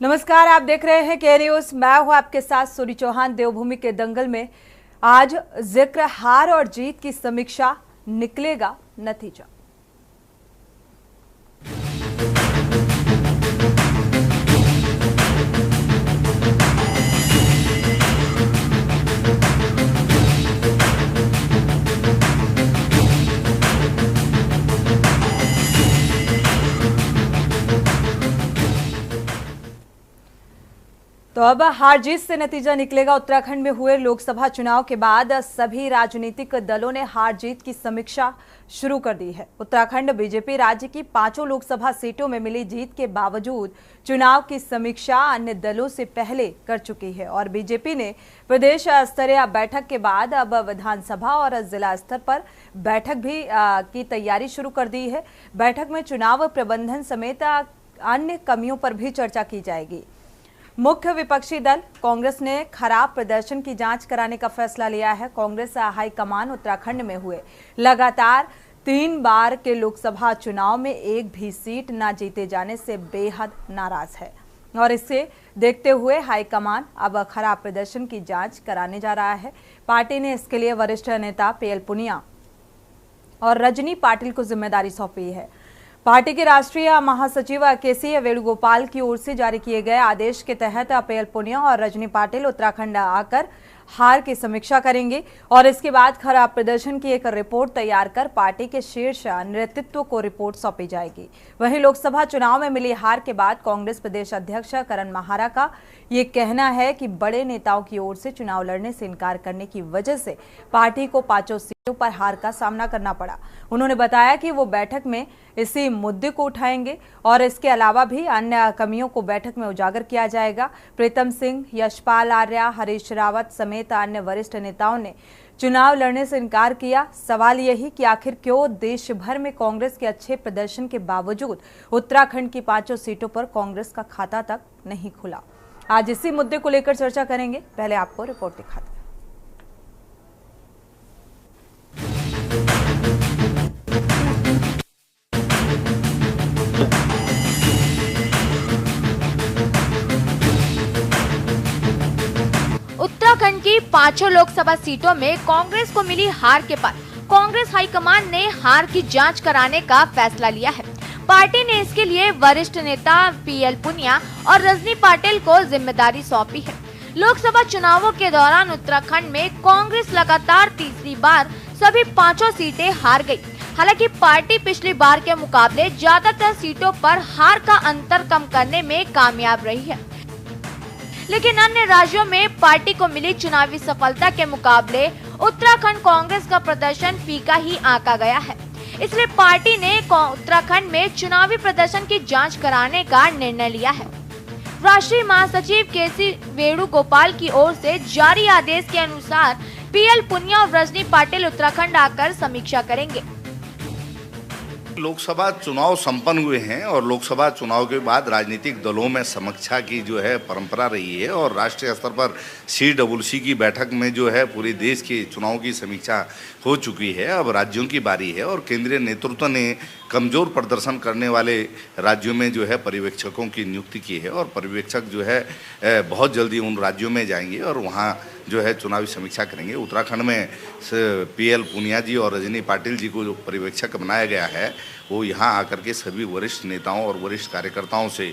नमस्कार, आप देख रहे हैं के न्यूज। मैं हूं आपके साथ सूरी चौहान। देवभूमि के दंगल में आज जिक्र हार और जीत की समीक्षा, निकलेगा नतीजा। तो अब हार जीत से नतीजा निकलेगा। उत्तराखंड में हुए लोकसभा चुनाव के बाद सभी राजनीतिक दलों ने हार जीत की समीक्षा शुरू कर दी है। उत्तराखंड बीजेपी राज्य की 5 लोकसभा सीटों में मिली जीत के बावजूद चुनाव की समीक्षा अन्य दलों से पहले कर चुकी है और बीजेपी ने प्रदेश स्तरीय बैठक के बाद अब विधानसभा और जिला स्तर पर बैठक भी की तैयारी शुरू कर दी है। बैठक में चुनाव प्रबंधन समेत अन्य कमियों पर भी चर्चा की जाएगी। मुख्य विपक्षी दल कांग्रेस ने खराब प्रदर्शन की जांच कराने का फैसला लिया है। कांग्रेस हाईकमान उत्तराखंड में हुए लगातार 3 बार के लोकसभा चुनाव में एक भी सीट न जीते जाने से बेहद नाराज है और इसे देखते हुए हाईकमान अब खराब प्रदर्शन की जांच कराने जा रहा है। पार्टी ने इसके लिए वरिष्ठ नेता पीएल पुनिया और रजनी पाटिल को जिम्मेदारी सौंपी है। पार्टी के राष्ट्रीय महासचिव केसी वेणुगोपाल की ओर से जारी किए गए आदेश के तहत पीएल पुनिया और रजनी पाटिल उत्तराखंड आकर हार की समीक्षा करेंगे और इसके बाद खराब प्रदर्शन की एक रिपोर्ट तैयार कर पार्टी के शीर्ष नेतृत्व को रिपोर्ट सौंपी जाएगी। वहीं लोकसभा चुनाव में मिली हार के बाद कांग्रेस प्रदेश अध्यक्ष करण माहारा का ये कहना है कि बड़े नेताओं की ओर से चुनाव लड़ने से इनकार करने की वजह से पार्टी को 5 सीटों पर हार का सामना करना पड़ा। उन्होंने बताया कि वो बैठक में इसी मुद्दे को उठाएंगे और इसके अलावा भी अन्य कमियों को बैठक में उजागर किया जाएगा। प्रीतम सिंह, यशपाल आर्या, हरीश रावत समेत अन्य वरिष्ठ नेताओं ने चुनाव लड़ने से इनकार किया। सवाल यही कि आखिर क्यों देश भर में कांग्रेस के अच्छे प्रदर्शन के बावजूद उत्तराखंड की 5 सीटों पर कांग्रेस का खाता तक नहीं खुला। आज इसी मुद्दे को लेकर चर्चा करेंगे। पहले आपको रिपोर्ट दिखाते हैं। उत्तराखंड की 5 लोकसभा सीटों में कांग्रेस को मिली हार के बाद कांग्रेस हाईकमान ने हार की जांच कराने का फैसला लिया है। पार्टी ने इसके लिए वरिष्ठ नेता पीएल पुनिया और रजनी पाटिल को जिम्मेदारी सौंपी है। लोकसभा चुनावों के दौरान उत्तराखंड में कांग्रेस लगातार तीसरी बार सभी 5 सीटें हार गई। हालांकि पार्टी पिछली बार के मुकाबले ज्यादातर सीटों पर हार का अंतर कम करने में कामयाब रही है, लेकिन अन्य राज्यों में पार्टी को मिली चुनावी सफलता के मुकाबले उत्तराखंड कांग्रेस का प्रदर्शन फीका ही आंका गया है। इसलिए पार्टी ने उत्तराखंड में चुनावी प्रदर्शन की जांच कराने का निर्णय लिया है। राष्ट्रीय महासचिव केसी वेणुगोपाल की ओर से जारी आदेश के अनुसार पीएल पुनिया और रजनी पाटिल उत्तराखंड आकर समीक्षा करेंगे। लोकसभा चुनाव संपन्न हुए हैं और लोकसभा चुनाव के बाद राजनीतिक दलों में समीक्षा की जो है परंपरा रही है और राष्ट्रीय स्तर पर CWC की बैठक में जो है पूरे देश के चुनाव की समीक्षा हो चुकी है। अब राज्यों की बारी है और केंद्रीय नेतृत्व ने कमज़ोर प्रदर्शन करने वाले राज्यों में जो है पर्यवेक्षकों की नियुक्ति की है और पर्यवेक्षक जो है बहुत जल्दी उन राज्यों में जाएंगे और वहाँ जो है चुनावी समीक्षा करेंगे। उत्तराखंड में पीएल पुनिया जी और रजनी पाटिल जी को जो पर्यवेक्षक बनाया गया है वो यहाँ आकर के सभी वरिष्ठ नेताओं और वरिष्ठ कार्यकर्ताओं से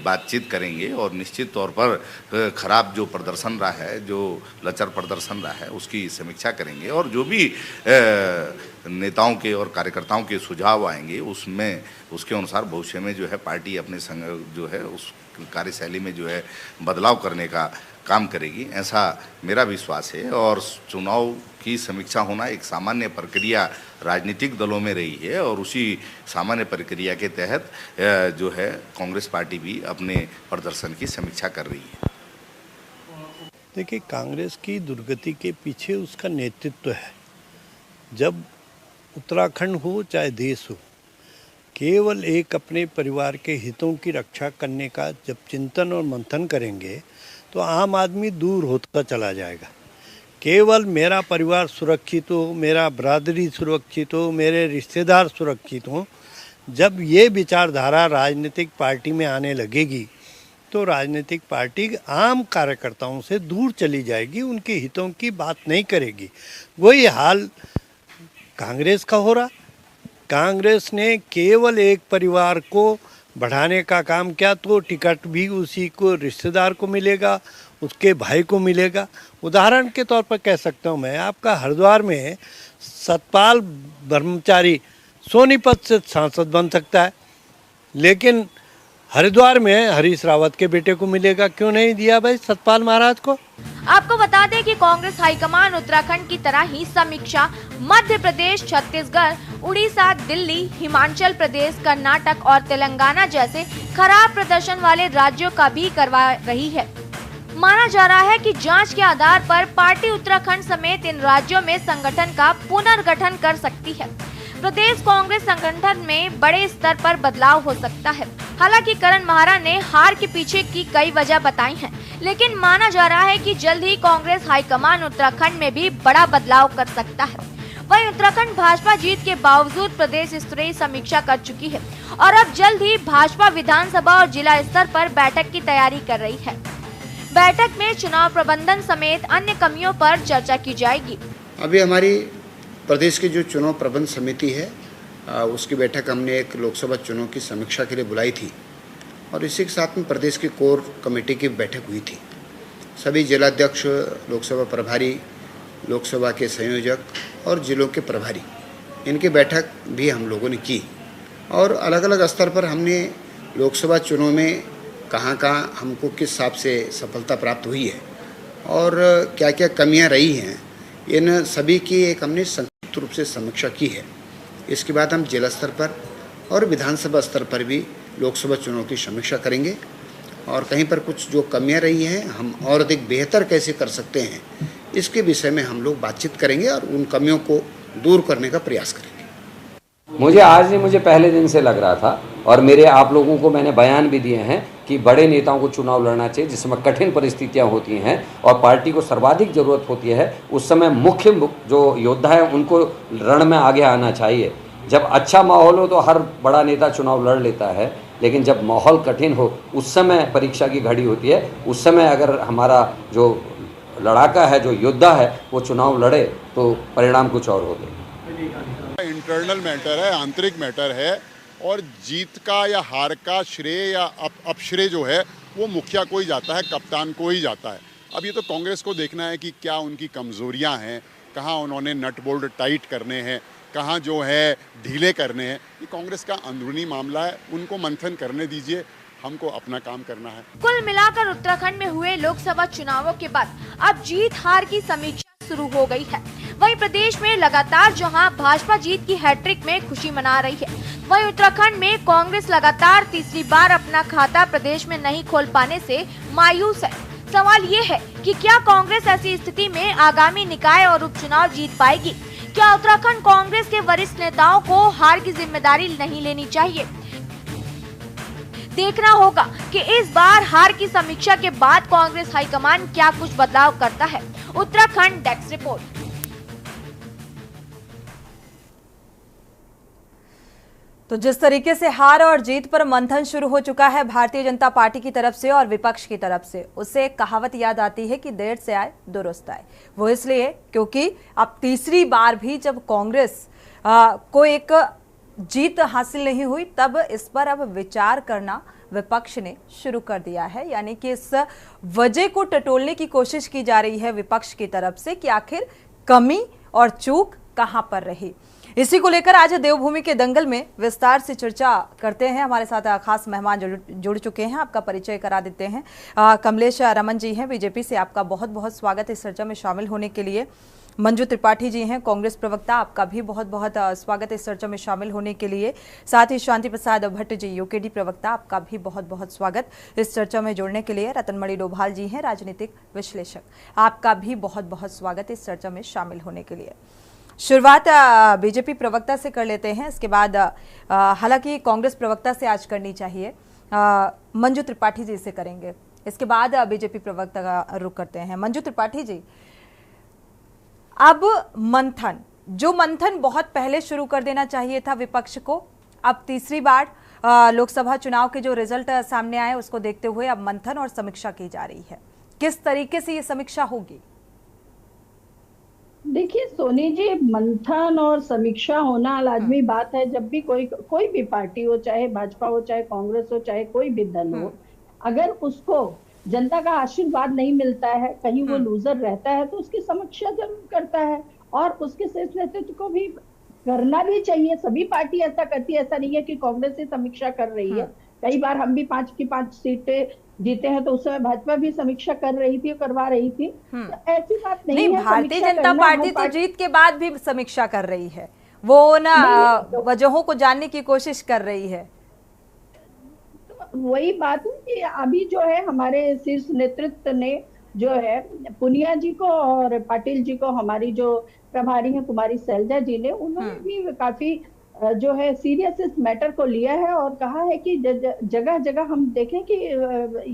बातचीत करेंगे और निश्चित तौर पर खराब जो प्रदर्शन रहा है, जो लचर प्रदर्शन रहा है, उसकी समीक्षा करेंगे और जो भी नेताओं के और कार्यकर्ताओं के सुझाव आएंगे उसमें उसके अनुसार भविष्य में जो है पार्टी अपने संग जो है उस कार्यशैली में जो है बदलाव करने का काम करेगी, ऐसा मेरा विश्वास है। और चुनाव की समीक्षा होना एक सामान्य प्रक्रिया राजनीतिक दलों में रही है और उसी सामान्य प्रक्रिया के तहत जो है कांग्रेस पार्टी भी अपने प्रदर्शन की समीक्षा कर रही है। देखिए, कांग्रेस की दुर्गति के पीछे उसका नेतृत्व है। जब उत्तराखंड हो चाहे देश हो, केवल एक अपने परिवार के हितों की रक्षा करने का जब चिंतन और मंथन करेंगे तो आम आदमी दूर होता चला जाएगा। केवल मेरा परिवार सुरक्षित हो, मेरा बरादरी सुरक्षित हो, मेरे रिश्तेदार सुरक्षित हों, जब ये विचारधारा राजनीतिक पार्टी में आने लगेगी तो राजनीतिक पार्टी आम कार्यकर्ताओं से दूर चली जाएगी, उनके हितों की बात नहीं करेगी। वही हाल कांग्रेस का हो रहा। कांग्रेस ने केवल एक परिवार को बढ़ाने का काम किया, तो टिकट भी उसी को रिश्तेदार को मिलेगा, उसके भाई को मिलेगा। उदाहरण के तौर पर कह सकता हूँ मैं, आपका हरिद्वार में सतपाल ब्रह्मचारी सोनीपत से सांसद बन सकता है, लेकिन हरिद्वार में हरीश रावत के बेटे को मिलेगा। क्यों नहीं दिया भाई सतपाल महाराज को? आपको बता दें कि कांग्रेस हाईकमान उत्तराखंड की तरह ही समीक्षा मध्य प्रदेश, छत्तीसगढ़, उड़ीसा, दिल्ली, हिमाचल प्रदेश, कर्नाटक और तेलंगाना जैसे खराब प्रदर्शन वाले राज्यों का भी करवा रही है। माना जा रहा है कि जांच के आधार पर पार्टी उत्तराखंड समेत इन राज्यों में संगठन का पुनर्गठन कर सकती है। प्रदेश कांग्रेस संगठन में बड़े स्तर पर बदलाव हो सकता है। हालांकि करण माहरा ने हार के पीछे की कई वजह बताई हैं, लेकिन माना जा रहा है कि जल्द ही कांग्रेस हाईकमान उत्तराखंड में भी बड़ा बदलाव कर सकता है। वहीं उत्तराखंड भाजपा जीत के बावजूद प्रदेश स्तरीय समीक्षा कर चुकी है और अब जल्द ही भाजपा विधानसभा और जिला स्तर पर बैठक की तैयारी कर रही है। बैठक में चुनाव प्रबंधन समेत अन्य कमियों पर चर्चा की जाएगी। अभी हमारी प्रदेश की जो चुनाव प्रबंध समिति है उसकी बैठक हमने एक लोकसभा चुनाव की समीक्षा के लिए बुलाई थी और इसी के साथ में प्रदेश की कोर कमेटी की बैठक हुई थी। सभी जिलाध्यक्ष, लोकसभा प्रभारी, लोकसभा के संयोजक और जिलों के प्रभारी, इनकी बैठक भी हम लोगों ने की और अलग अलग स्तर पर हमने लोकसभा चुनाव में कहाँ कहाँ हमको किस हिसाब से सफलता प्राप्त हुई है और क्या क्या कमियाँ रही हैं, इन सभी की एक हमने संक्षिप्त रूप से समीक्षा की है। इसके बाद हम जिला स्तर पर और विधानसभा स्तर पर भी लोकसभा चुनाव की समीक्षा करेंगे और कहीं पर कुछ जो कमियां रही हैं हम और अधिक बेहतर कैसे कर सकते हैं, इसके विषय में हम लोग बातचीत करेंगे और उन कमियों को दूर करने का प्रयास करेंगे। मुझे आज नहीं, मुझे पहले दिन से लग रहा था और मेरे आप लोगों को मैंने बयान भी दिए हैं कि बड़े नेताओं को चुनाव लड़ना चाहिए जिसमें कठिन परिस्थितियां होती हैं और पार्टी को सर्वाधिक जरूरत होती है। उस समय मुख्य जो योद्धा है उनको रण में आगे आना चाहिए। जब अच्छा माहौल हो तो हर बड़ा नेता चुनाव लड़ लेता है, लेकिन जब माहौल कठिन हो उस समय परीक्षा की घड़ी होती है। उस समय अगर हमारा जो लड़ाका है, जो योद्धा है, वो चुनाव लड़े तो परिणाम कुछ और होते। इंटरनल मैटर है, आंतरिक मैटर है और जीत का या हार का श्रेय या अपश्रेय जो है वो मुखिया को ही जाता है, कप्तान को ही जाता है। अब ये तो कांग्रेस को देखना है कि क्या उनकी कमजोरियां हैं, कहाँ उन्होंने नट बोल्ट टाइट करने हैं, कहाँ जो है ढीले करने हैं। ये कांग्रेस का अंदरूनी मामला है, उनको मंथन करने दीजिए, हमको अपना काम करना है। कुल मिलाकर उत्तराखंड में हुए लोकसभा चुनावों के बाद अब जीत हार की समीक्षा शुरू हो गई है। वहीं प्रदेश में लगातार जहां भाजपा जीत की हैट्रिक में खुशी मना रही है, वहीं उत्तराखंड में कांग्रेस लगातार तीसरी बार अपना खाता प्रदेश में नहीं खोल पाने से मायूस है। सवाल ये है कि क्या कांग्रेस ऐसी स्थिति में आगामी निकाय और उपचुनाव जीत पाएगी? क्या उत्तराखंड कांग्रेस के वरिष्ठ नेताओं को हार की जिम्मेदारी नहीं लेनी चाहिए? देखना होगा कि इस बार हार की समीक्षा के बाद कांग्रेस हाईकमान क्या कुछ बदलाव करता है। Uttarakhand desk report. तो जिस तरीके से हार और जीत पर मंथन शुरू हो चुका है भारतीय जनता पार्टी की तरफ से और विपक्ष की तरफ से, उससे एक कहावत याद आती है कि देर से आए दुरुस्त आए। वो इसलिए क्योंकि अब तीसरी बार भी जब कांग्रेस को एक जीत हासिल नहीं हुई, तब इस पर अब विचार करना विपक्ष ने शुरू कर दिया है। यानी कि इस वजह को टटोलने की कोशिश की जा रही है विपक्ष की तरफ से कि आखिर कमी और चूक कहां पर रही। इसी को लेकर आज देवभूमि के दंगल में विस्तार से चर्चा करते हैं। हमारे साथ खास मेहमान जुड़ चुके हैं, आपका परिचय करा देते हैं। कमलेश रमन जी हैं बीजेपी से, आपका बहुत बहुत स्वागत इस चर्चा में शामिल होने के लिए। मंजू त्रिपाठी जी हैं कांग्रेस प्रवक्ता, आपका भी बहुत बहुत स्वागत इस चर्चा में शामिल होने के लिए। साथ ही शांति प्रसाद भट्ट जी यूकेडी प्रवक्ता, आपका भी बहुत बहुत स्वागत इस चर्चा में जुड़ने के लिए। रतनमणि डोभाल जी हैं राजनीतिक विश्लेषक, आपका भी बहुत बहुत स्वागत इस चर्चा में शामिल होने के लिए। शुरुआत बीजेपी प्रवक्ता से कर लेते हैं, इसके बाद हालांकि कांग्रेस प्रवक्ता से आज करनी चाहिए, मंजू त्रिपाठी जी से करेंगे, इसके बाद बीजेपी प्रवक्ता का रुख करते हैं। मंजू त्रिपाठी जी, अब मंथन बहुत पहले शुरू कर देना चाहिए था विपक्ष को, अब तीसरी बार लोकसभा चुनाव के जो रिजल्ट सामने आए उसको देखते हुए अब मंथन और समीक्षा की जा रही है। किस तरीके से ये समीक्षा होगी? देखिए सोनी जी, मंथन और समीक्षा होना लाजमी बात है। जब भी कोई भी पार्टी हो, चाहे भाजपा हो, चाहे कांग्रेस हो, चाहे कोई भी दल हो, अगर उसको जनता का आशीर्वाद नहीं मिलता है, कहीं वो लूजर रहता है, तो उसकी समीक्षा जरूर करता है और उसके शीर्ष नेतृत्व को भी करना भी चाहिए। सभी पार्टी ऐसा करती है, ऐसा नहीं है कि कांग्रेस ही समीक्षा कर रही है। कई बार हम भी 5 की 5 सीटें जीते हैं, तो उस समय भाजपा भी समीक्षा कर रही थी, करवा रही थी। तो ऐसी बात नहीं है। भारतीय जनता पार्टी तो जीत के बाद भी समीक्षा कर रही है, वो ना वजहों को जानने की कोशिश कर रही है। तो वही बात है कि अभी जो है हमारे शीर्ष नेतृत्व ने जो है पुनिया जी को और पाटिल जी को, हमारी जो प्रभारी हैं कुमारी शैलजा जी ने, उन्होंने भी काफी जो है सीरियस इस मैटर को लिया है और कहा है कि जगह जगह हम देखें कि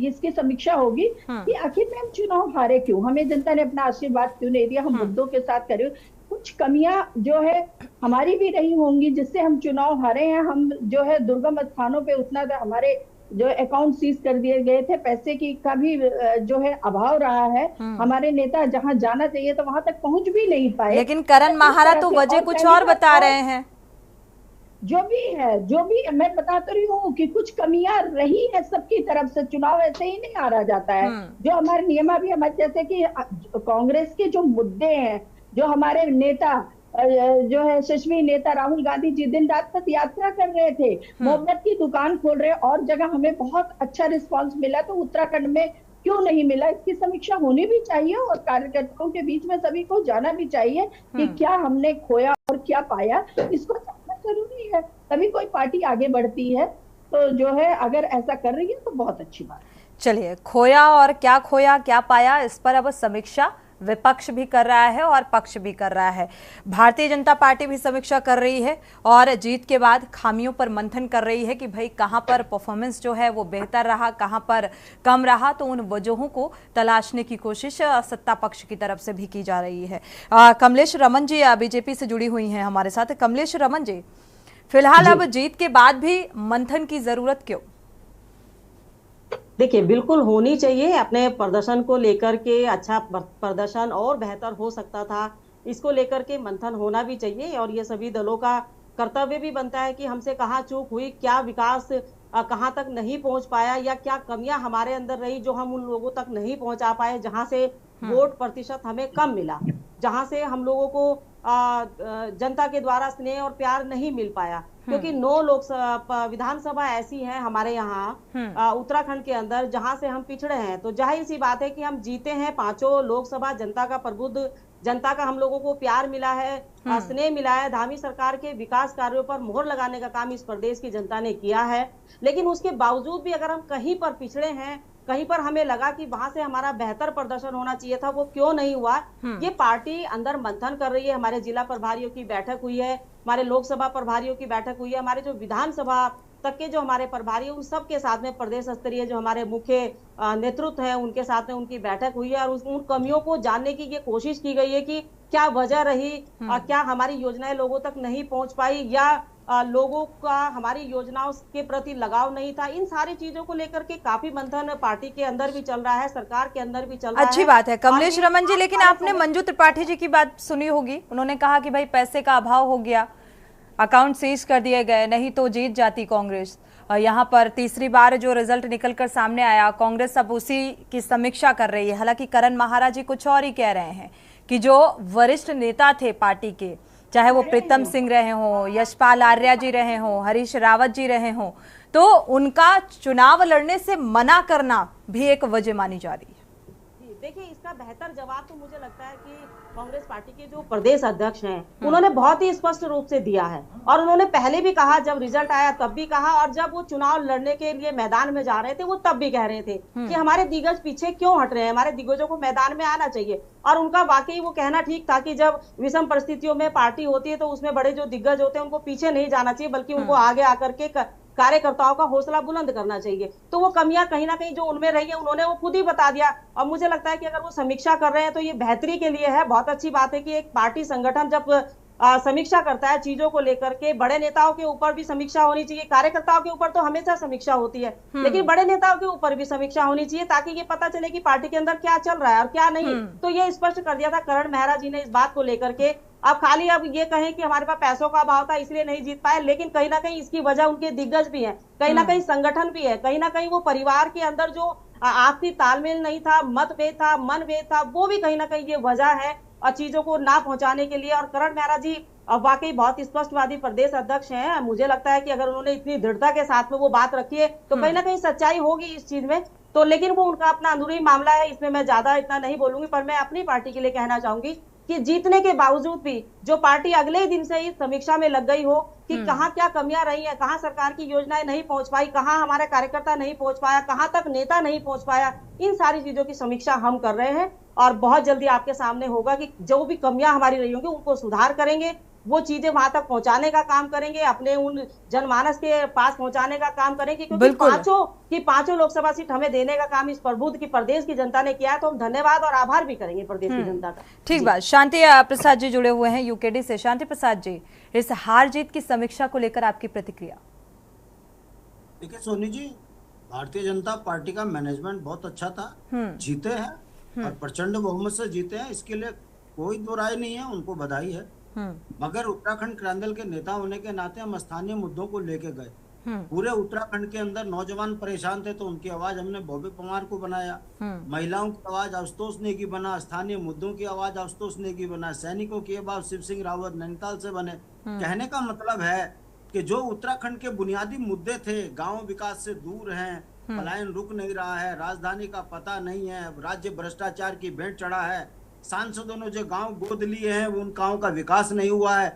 इसकी समीक्षा होगी कि आखिर में हम चुनाव हारे क्यों, हमें जनता ने अपना आशीर्वाद क्यों नहीं दिया, हम मुद्दों के साथ करें। कुछ कमियां जो है हमारी भी रही होंगी जिससे हम चुनाव हारे हैं। हम जो है दुर्गम स्थानों पे उतना हमारे जो अकाउंट सीज कर दिए गए थे, पैसे की का भी जो है अभाव रहा है। हमारे नेता जहां जाना चाहिए तो वहां तक पहुंच भी नहीं पाए। लेकिन करण माहारा तो वजह कुछ और बता रहे हैं। जो भी मैं बता तो रही हूँ कि कुछ कमियां रही है सबकी तरफ से। चुनाव ऐसे ही नहीं हारा जाता है। जो हमारे नियमा भी हमारे, जैसे कि कांग्रेस के जो मुद्दे हैं, जो हमारे नेता जो है यशस्वी नेता राहुल गांधी जी दिन रात पथ यात्रा कर रहे थे, मोहब्बत की दुकान खोल रहे, और जगह हमें बहुत अच्छा रिस्पांस मिला, तो उत्तराखंड में क्यों नहीं मिला? इसकी समीक्षा होनी भी चाहिए और कार्यकर्ताओं के बीच में सभी को जाना भी चाहिए कि क्या हमने खोया और क्या पाया, इसको जानना जरूरी है। तभी कोई पार्टी आगे बढ़ती है। तो जो है अगर ऐसा कर रही है तो बहुत अच्छी बात है। चलिए, खोया क्या पाया, इस पर अब समीक्षा विपक्ष भी कर रहा है और पक्ष भी कर रहा है। भारतीय जनता पार्टी भी समीक्षा कर रही है और जीत के बाद खामियों पर मंथन कर रही है कि भाई कहां पर परफॉर्मेंस जो है वो बेहतर रहा, कहां पर कम रहा, तो उन वजहों को तलाशने की कोशिश सत्ता पक्ष की तरफ से भी की जा रही है। कमलेश रमन जी बीजेपी से जुड़ी हुई हैं हमारे साथ। कमलेश रमन जी, फिलहाल अब जीत के बाद भी मंथन की जरूरत क्यों? देखिए, बिल्कुल होनी चाहिए। अपने प्रदर्शन को लेकर के अच्छा प्रदर्शन और बेहतर हो सकता था, इसको लेकर के मंथन होना भी चाहिए। और ये सभी दलों का कर्तव्य भी बनता है कि हमसे कहाँ चूक हुई, क्या विकास कहाँ तक नहीं पहुंच पाया, या क्या कमियां हमारे अंदर रही जो हम उन लोगों तक नहीं पहुंचा पाए, जहां से वोट प्रतिशत हमें कम मिला, जहां से हम लोगों को जनता के द्वारा स्नेह और प्यार नहीं मिल पाया। क्योंकि 9 लोकसभा विधानसभा ऐसी हैं हमारे यहाँ उत्तराखंड के अंदर जहां से हम पिछड़े हैं। तो जाहिर सी बात है कि हम जीते हैं 5 लोकसभा, जनता का प्रबुद्ध, जनता का हम लोगों को प्यार मिला है, स्नेह मिला है। धामी सरकार के विकास कार्यों पर मोहर लगाने का काम इस प्रदेश की जनता ने किया है। लेकिन उसके बावजूद भी अगर हम कहीं पर पिछड़े हैं, कहीं पर हमें लगा कि वहां से हमारा बेहतर प्रदर्शन होना चाहिए था, वो क्यों नहीं हुआ, ये पार्टी अंदर मंथन कर रही है। हमारे जिला प्रभारियों की बैठक हुई है, हमारे लोकसभा प्रभारियों की बैठक हुई है, हमारे जो विधानसभा तक के जो हमारे प्रभारी उन सब के साथ में प्रदेश स्तरीय जो हमारे मुख्य नेतृत्व है उनके साथ में उनकी बैठक हुई है। और उन कमियों को जानने की ये कोशिश की गई है कि क्या वजह रही, क्या हमारी योजनाएं लोगों तक नहीं पहुंच पाई, या लोगों का हमारी योजनाओं के प्रति लगाव नहीं था। इन सारी चीजों को लेकर के काफी मंथन पार्टी के अंदर भी चल रहा है, सरकार के अंदर भी चल रहा है। अच्छी बात है कमलेश रमन जी, लेकिन आपने मंजू त्रिपाठी जी की बात सुनी होगी। उन्होंने कहा कि भाई पैसे का अभाव हो गया, अकाउंट सीज कर दिए गए, नहीं तो जीत जाती कांग्रेस। यहाँ पर तीसरी बार जो रिजल्ट निकलकर सामने आया, कांग्रेस अब उसी की समीक्षा कर रही है। हालांकि करण माहारा जी कुछ और ही कह रहे हैं कि जो वरिष्ठ नेता थे पार्टी के, चाहे वो प्रीतम सिंह रहे हों, यशपाल आर्या जी रहे हों, हरीश रावत जी रहे हों, तो उनका चुनाव लड़ने से मना करना भी एक वजह मानी जा रही है। देखिए, इसका बेहतर जवाब तो मुझे लगता है कि कांग्रेस पार्टी के जो प्रदेश अध्यक्ष हैं उन्होंने बहुत ही स्पष्ट रूप से दिया है। और उन्होंने पहले भी कहा, जब रिजल्ट आया तब भी कहा, और जब वो चुनाव लड़ने के लिए मैदान में जा रहे थे वो तब भी कह रहे थे कि हमारे दिग्गज पीछे क्यों हट रहे हैं, हमारे दिग्गजों को मैदान में आना चाहिए। और उनका वाकई वो कहना ठीक था कि जब विषम परिस्थितियों में पार्टी होती है तो उसमें बड़े जो दिग्गज होते हैं उनको पीछे नहीं जाना चाहिए, बल्कि उनको आगे आकर के कार्यकर्ताओं का हौसला बुलंद करना चाहिए। तो वो कमियां कहीं ना कहीं जो उनमें रही है उन्होंने वो खुद ही बता दिया। और मुझे लगता है कि अगर वो समीक्षा कर रहे हैं तो ये बेहतरी के लिए है। बहुत अच्छी बात है कि एक पार्टी संगठन जब समीक्षा करता है चीजों को लेकर के। बड़े नेताओं के ऊपर भी समीक्षा होनी चाहिए, कार्यकर्ताओं के ऊपर तो हमेशा समीक्षा होती है, लेकिन बड़े नेताओं के ऊपर भी समीक्षा होनी चाहिए, ताकि ये पता चले कि पार्टी के अंदर क्या चल रहा है और क्या नहीं। तो ये स्पष्ट कर दिया था करण मेहरा जी ने इस बात को लेकर के। अब खाली अब ये कहें कि हमारे पास पैसों का अभाव था इसलिए नहीं जीत पाए, लेकिन कहीं ना कहीं इसकी वजह उनके दिग्गज भी है, कहीं ना कहीं संगठन भी है, कहीं ना कहीं वो परिवार के अंदर जो आपसी तालमेल नहीं था, मतभेद था, मनभेद था, वो भी कहीं ना कहीं ये वजह है और चीजों को ना पहुंचाने के लिए। और करण मेहरा जी वाकई बहुत स्पष्टवादी प्रदेश अध्यक्ष हैं। मुझे लगता है कि अगर उन्होंने इतनी दृढ़ता के साथ में वो बात रखी है तो कहीं ना कहीं सच्चाई होगी इस चीज में। तो लेकिन वो उनका अपना अंदरूनी मामला है, इसमें मैं ज्यादा इतना नहीं बोलूंगी। पर मैं अपनी पार्टी के लिए कहना चाहूंगी कि जीतने के बावजूद भी जो पार्टी अगले ही दिन से ही समीक्षा में लग गई हो कि कहाँ क्या कमियां रही है, कहाँ सरकार की योजनाएं नहीं पहुंच पाई, कहाँ हमारे कार्यकर्ता नहीं पहुंच पाया, कहाँ तक नेता नहीं पहुंच पाया, इन सारी चीजों की समीक्षा हम कर रहे हैं। और बहुत जल्दी आपके सामने होगा कि जो भी कमियां हमारी रही होंगी उनको सुधार करेंगे, वो चीजें वहां तक पहुंचाने का काम करेंगे, अपने उन जनमानस के पास पहुंचाने का काम करेंगे, क्योंकि पांचों लोकसभा सीट हमें देने का काम इस प्रबुद्ध की प्रदेश की जनता ने किया है। तो हम धन्यवाद और आभार भी करेंगे प्रदेश की जनता का। ठीक बात। शांति प्रसाद जी जुड़े हुए हैं यूकेडी से। शांति प्रसाद जी, इस हार जीत की समीक्षा को लेकर आपकी प्रतिक्रिया? देखिए सोनी जी, भारतीय जनता पार्टी का मैनेजमेंट बहुत अच्छा था, जीते हैं और प्रचंड बहुमत से जीते हैं, इसके लिए कोई दो राय नहीं है, उनको बधाई है। मगर उत्तराखंड क्रांति दल के नेता होने के नाते हम स्थानीय मुद्दों को लेके गए। पूरे उत्तराखंड के अंदर नौजवान परेशान थे तो उनकी आवाज हमने बॉबी परमार को बनाया, महिलाओं की आवाज आशुतोष नेगी बना, स्थानीय मुद्दों की आवाज आशुतोष नेगी बना, सैनिकों की आवाज शिव सिंह रावत नैनीताल से बने। कहने का मतलब है कि जो उत्तराखंड के बुनियादी मुद्दे थे, गाँव विकास से दूर है, पलायन रुक नहीं रहा है, राजधानी का पता नहीं है, राज्य भ्रष्टाचार की भेंट चढ़ा है, सांसदों ने जो गांव गोद लिए हैं उन गांव का विकास नहीं हुआ है,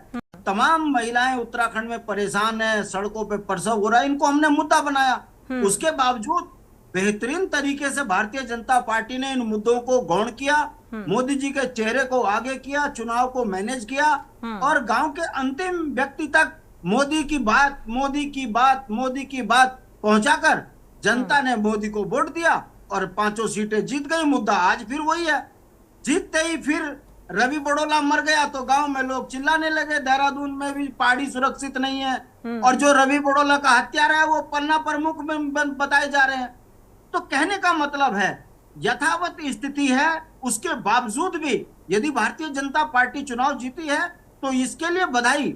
तमाम महिलाएं उत्तराखंड में परेशान हैं, सड़कों पे प्रसव हो रहा है, इनको हमने मुद्दा बनाया। उसके बावजूद बेहतरीन तरीके से भारतीय जनता पार्टी ने इन मुद्दों को गौण किया, मोदी जी के चेहरे को आगे किया, चुनाव को मैनेज किया और गांव के अंतिम व्यक्ति तक मोदी की बात पहुंचाकर जनता ने मोदी को वोट दिया और पांचों सीटें जीत गई। मुद्दा आज फिर वही है, जीतते ही फिर रवि बड़ोला मर गया तो गांव में लोग चिल्लाने लगे, देहरादून में भी पहाड़ी सुरक्षित नहीं है और जो रवि बड़ोला का हत्यारा है वो पन्ना प्रमुख में बताए जा रहे हैं। तो कहने का मतलब है यथावत स्थिति है, उसके बावजूद भी यदि भारतीय जनता पार्टी चुनाव जीती है तो इसके लिए बधाई।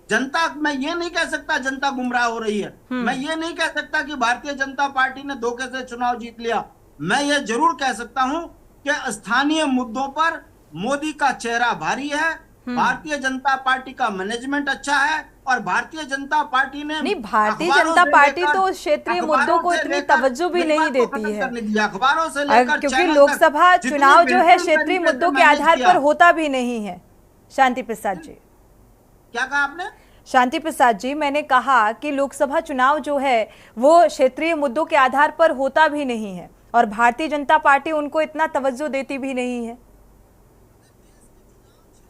जनता, मैं ये नहीं कह सकता जनता गुमराह हो रही है, मैं ये नहीं कह सकता कि भारतीय जनता पार्टी ने धोखे से चुनाव जीत लिया। मैं ये जरूर कह सकता हूं कि स्थानीय मुद्दों पर मोदी का चेहरा भारी है, भारतीय जनता पार्टी का मैनेजमेंट अच्छा है और भारतीय जनता पार्टी ने नहीं, भारतीय जनता पार्टी तो क्षेत्रीय मुद्दों को इतनी तवज्जो भी नहीं देती है, अखबारों से लेकर, क्योंकि लोकसभा चुनाव जो है क्षेत्रीय मुद्दों के आधार पर होता भी नहीं है। शांति प्रसाद जी, क्या कहा आपने? शांति प्रसाद जी, मैंने कहा कि लोकसभा चुनाव जो है वो क्षेत्रीय मुद्दों के आधार पर होता भी नहीं है और भारतीय जनता पार्टी उनको इतना तवज्जो देती भी नहीं है।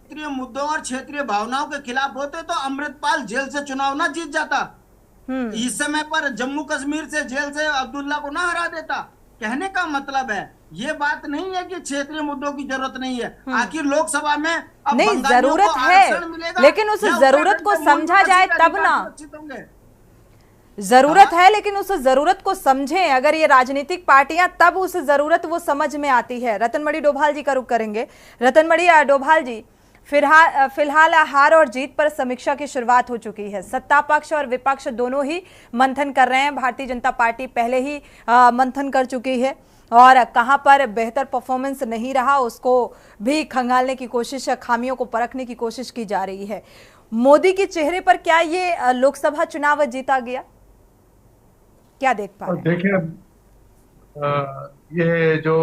क्षेत्रीय मुद्दों और क्षेत्रीय भावनाओं के खिलाफ होते तो अमृतपाल जेल से चुनाव ना जीत जाता, इस समय पर जम्मू कश्मीर से जेल से अब्दुल्ला को ना हरा देता। कहने का मतलब है ये बात नहीं है कि क्षेत्रीय मुद्दों की जरूरत नहीं है, आखिर लोकसभा में अब नहीं जरूरत है, लेकिन उस जरूरत को समझा जाए तब ना, जरूरत है लेकिन उस जरूरत को समझें अगर ये राजनीतिक पार्टियां, तब उस जरूरत वो समझ में आती है। रतनमणि डोभाल जी का रुख करेंगे। रतनमणि डोभाल जी, फिलहाल हार और जीत पर समीक्षा की शुरुआत हो चुकी है। सत्ता पक्ष और विपक्ष दोनों ही मंथन कर रहे हैं। भारतीय जनता पार्टी पहले ही मंथन कर चुकी है और कहां पर बेहतर परफॉर्मेंस नहीं रहा उसको भी खंगालने की कोशिश, खामियों को परखने की कोशिश की जा रही है। मोदी के चेहरे पर क्या ये लोकसभा चुनाव जीता गया, क्या देख पा रहे हैं? देखिए, ये जो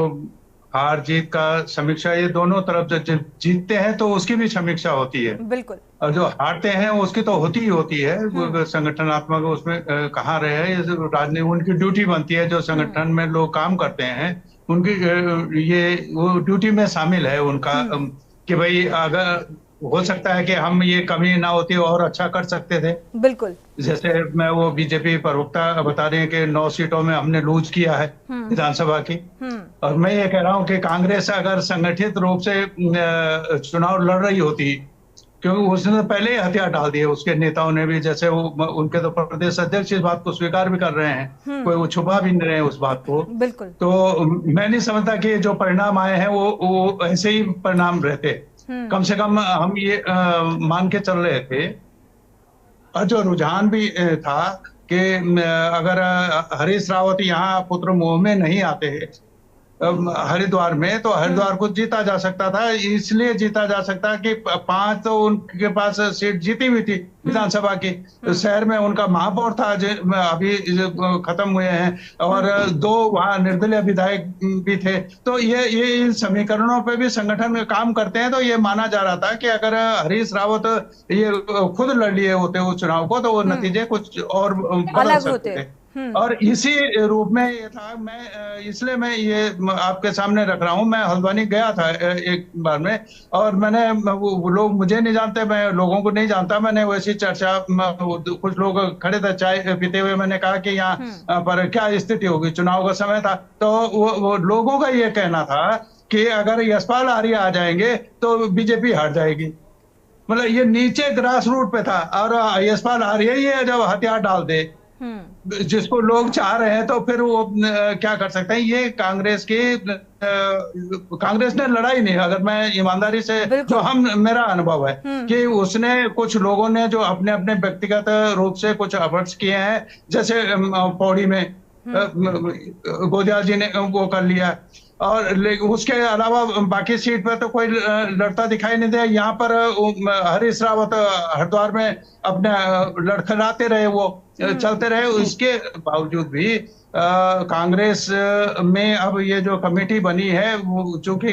हार जीत का समीक्षा, ये दोनों तरफ से जीतते हैं तो उसकी भी समीक्षा होती है, बिल्कुल, और जो हारते हैं उसकी तो होती ही होती है। संगठनात्मक उसमें कहाँ रहे, राजनीति उनकी ड्यूटी बनती है, जो संगठन में लोग काम करते हैं उनकी ये वो ड्यूटी में शामिल है उनका कि भाई अगर हो सकता है कि हम ये कमी ना होती और अच्छा कर सकते थे। बिल्कुल, जैसे मैं वो बीजेपी प्रवक्ता बता रहे हैं कि 9 सीटों में हमने लूज किया है विधानसभा की, और मैं ये कह रहा हूं कि कांग्रेस अगर संगठित रूप से चुनाव लड़ रही होती क्योंकि उसने तो पहले ही हथियार डाल दिए, उसके नेताओं ने भी, जैसे वो उनके तो प्रदेश अध्यक्ष इस बात को स्वीकार भी कर रहे हैं, कोई वो छुपा भी नहीं रहे उस बात को। बिल्कुल। तो मैं नहीं समझता कि जो परिणाम आए हैं वो ऐसे ही परिणाम रहते। कम से कम हम ये मान के चल रहे थे, और जो रुझान भी था कि अगर हरीश रावत यहाँ पुत्र मोह में नहीं आते हरिद्वार में, तो हरिद्वार को जीता जा सकता था। इसलिए जीता जा सकता कि 5 तो उनके पास सीट जीती हुई थी विधानसभा की, शहर में उनका महापौर था अभी खत्म हुए हैं, और 2 वहाँ निर्दलीय विधायक भी थे। तो ये इन समीकरणों पे भी संगठन में काम करते हैं। तो ये माना जा रहा था कि अगर हरीश रावत ये खुद लड़ लिए होते उस चुनाव को, तो वो नतीजे कुछ और बदल सकते थे। और इसी रूप में ये था, इसलिए मैं ये आपके सामने रख रहा हूं। मैं हल्द्वानी गया था एक बार में, और मैंने लोग मुझे नहीं जानते, मैं लोगों को नहीं जानता, मैंने वैसी चर्चा, कुछ लोग खड़े थे चाय पीते हुए, मैंने कहा कि यहाँ पर क्या स्थिति होगी, चुनाव का समय था, तो वो लोगों का ये कहना था कि अगर यशपाल आर्य आ जाएंगे तो बीजेपी हार जाएगी। मतलब ये नीचे ग्रास रूट पे था, और यशपाल आर्य ही है जब हथियार डाल दे जिसको लोग चाह रहे हैं, तो फिर वो क्या कर सकते हैं। ये कांग्रेस ने लड़ाई नहीं, अगर मैं ईमानदारी से, जो मेरा अनुभव है कि उसने, कुछ लोगों ने जो अपने अपने व्यक्तिगत रूप से कुछ एफर्ट्स किए हैं, जैसे पौड़ी में गोदियाल जी ने वो कर लिया, और उसके अलावा बाकी सीट पर तो कोई लड़ता दिखाई नहीं दिया। यहाँ पर हरीश रावत हरिद्वार में अपने लड़खड़ाते रहे, वो चलते रहे। उसके बावजूद भी कांग्रेस में अब ये जो कमेटी बनी है, वो चूंकि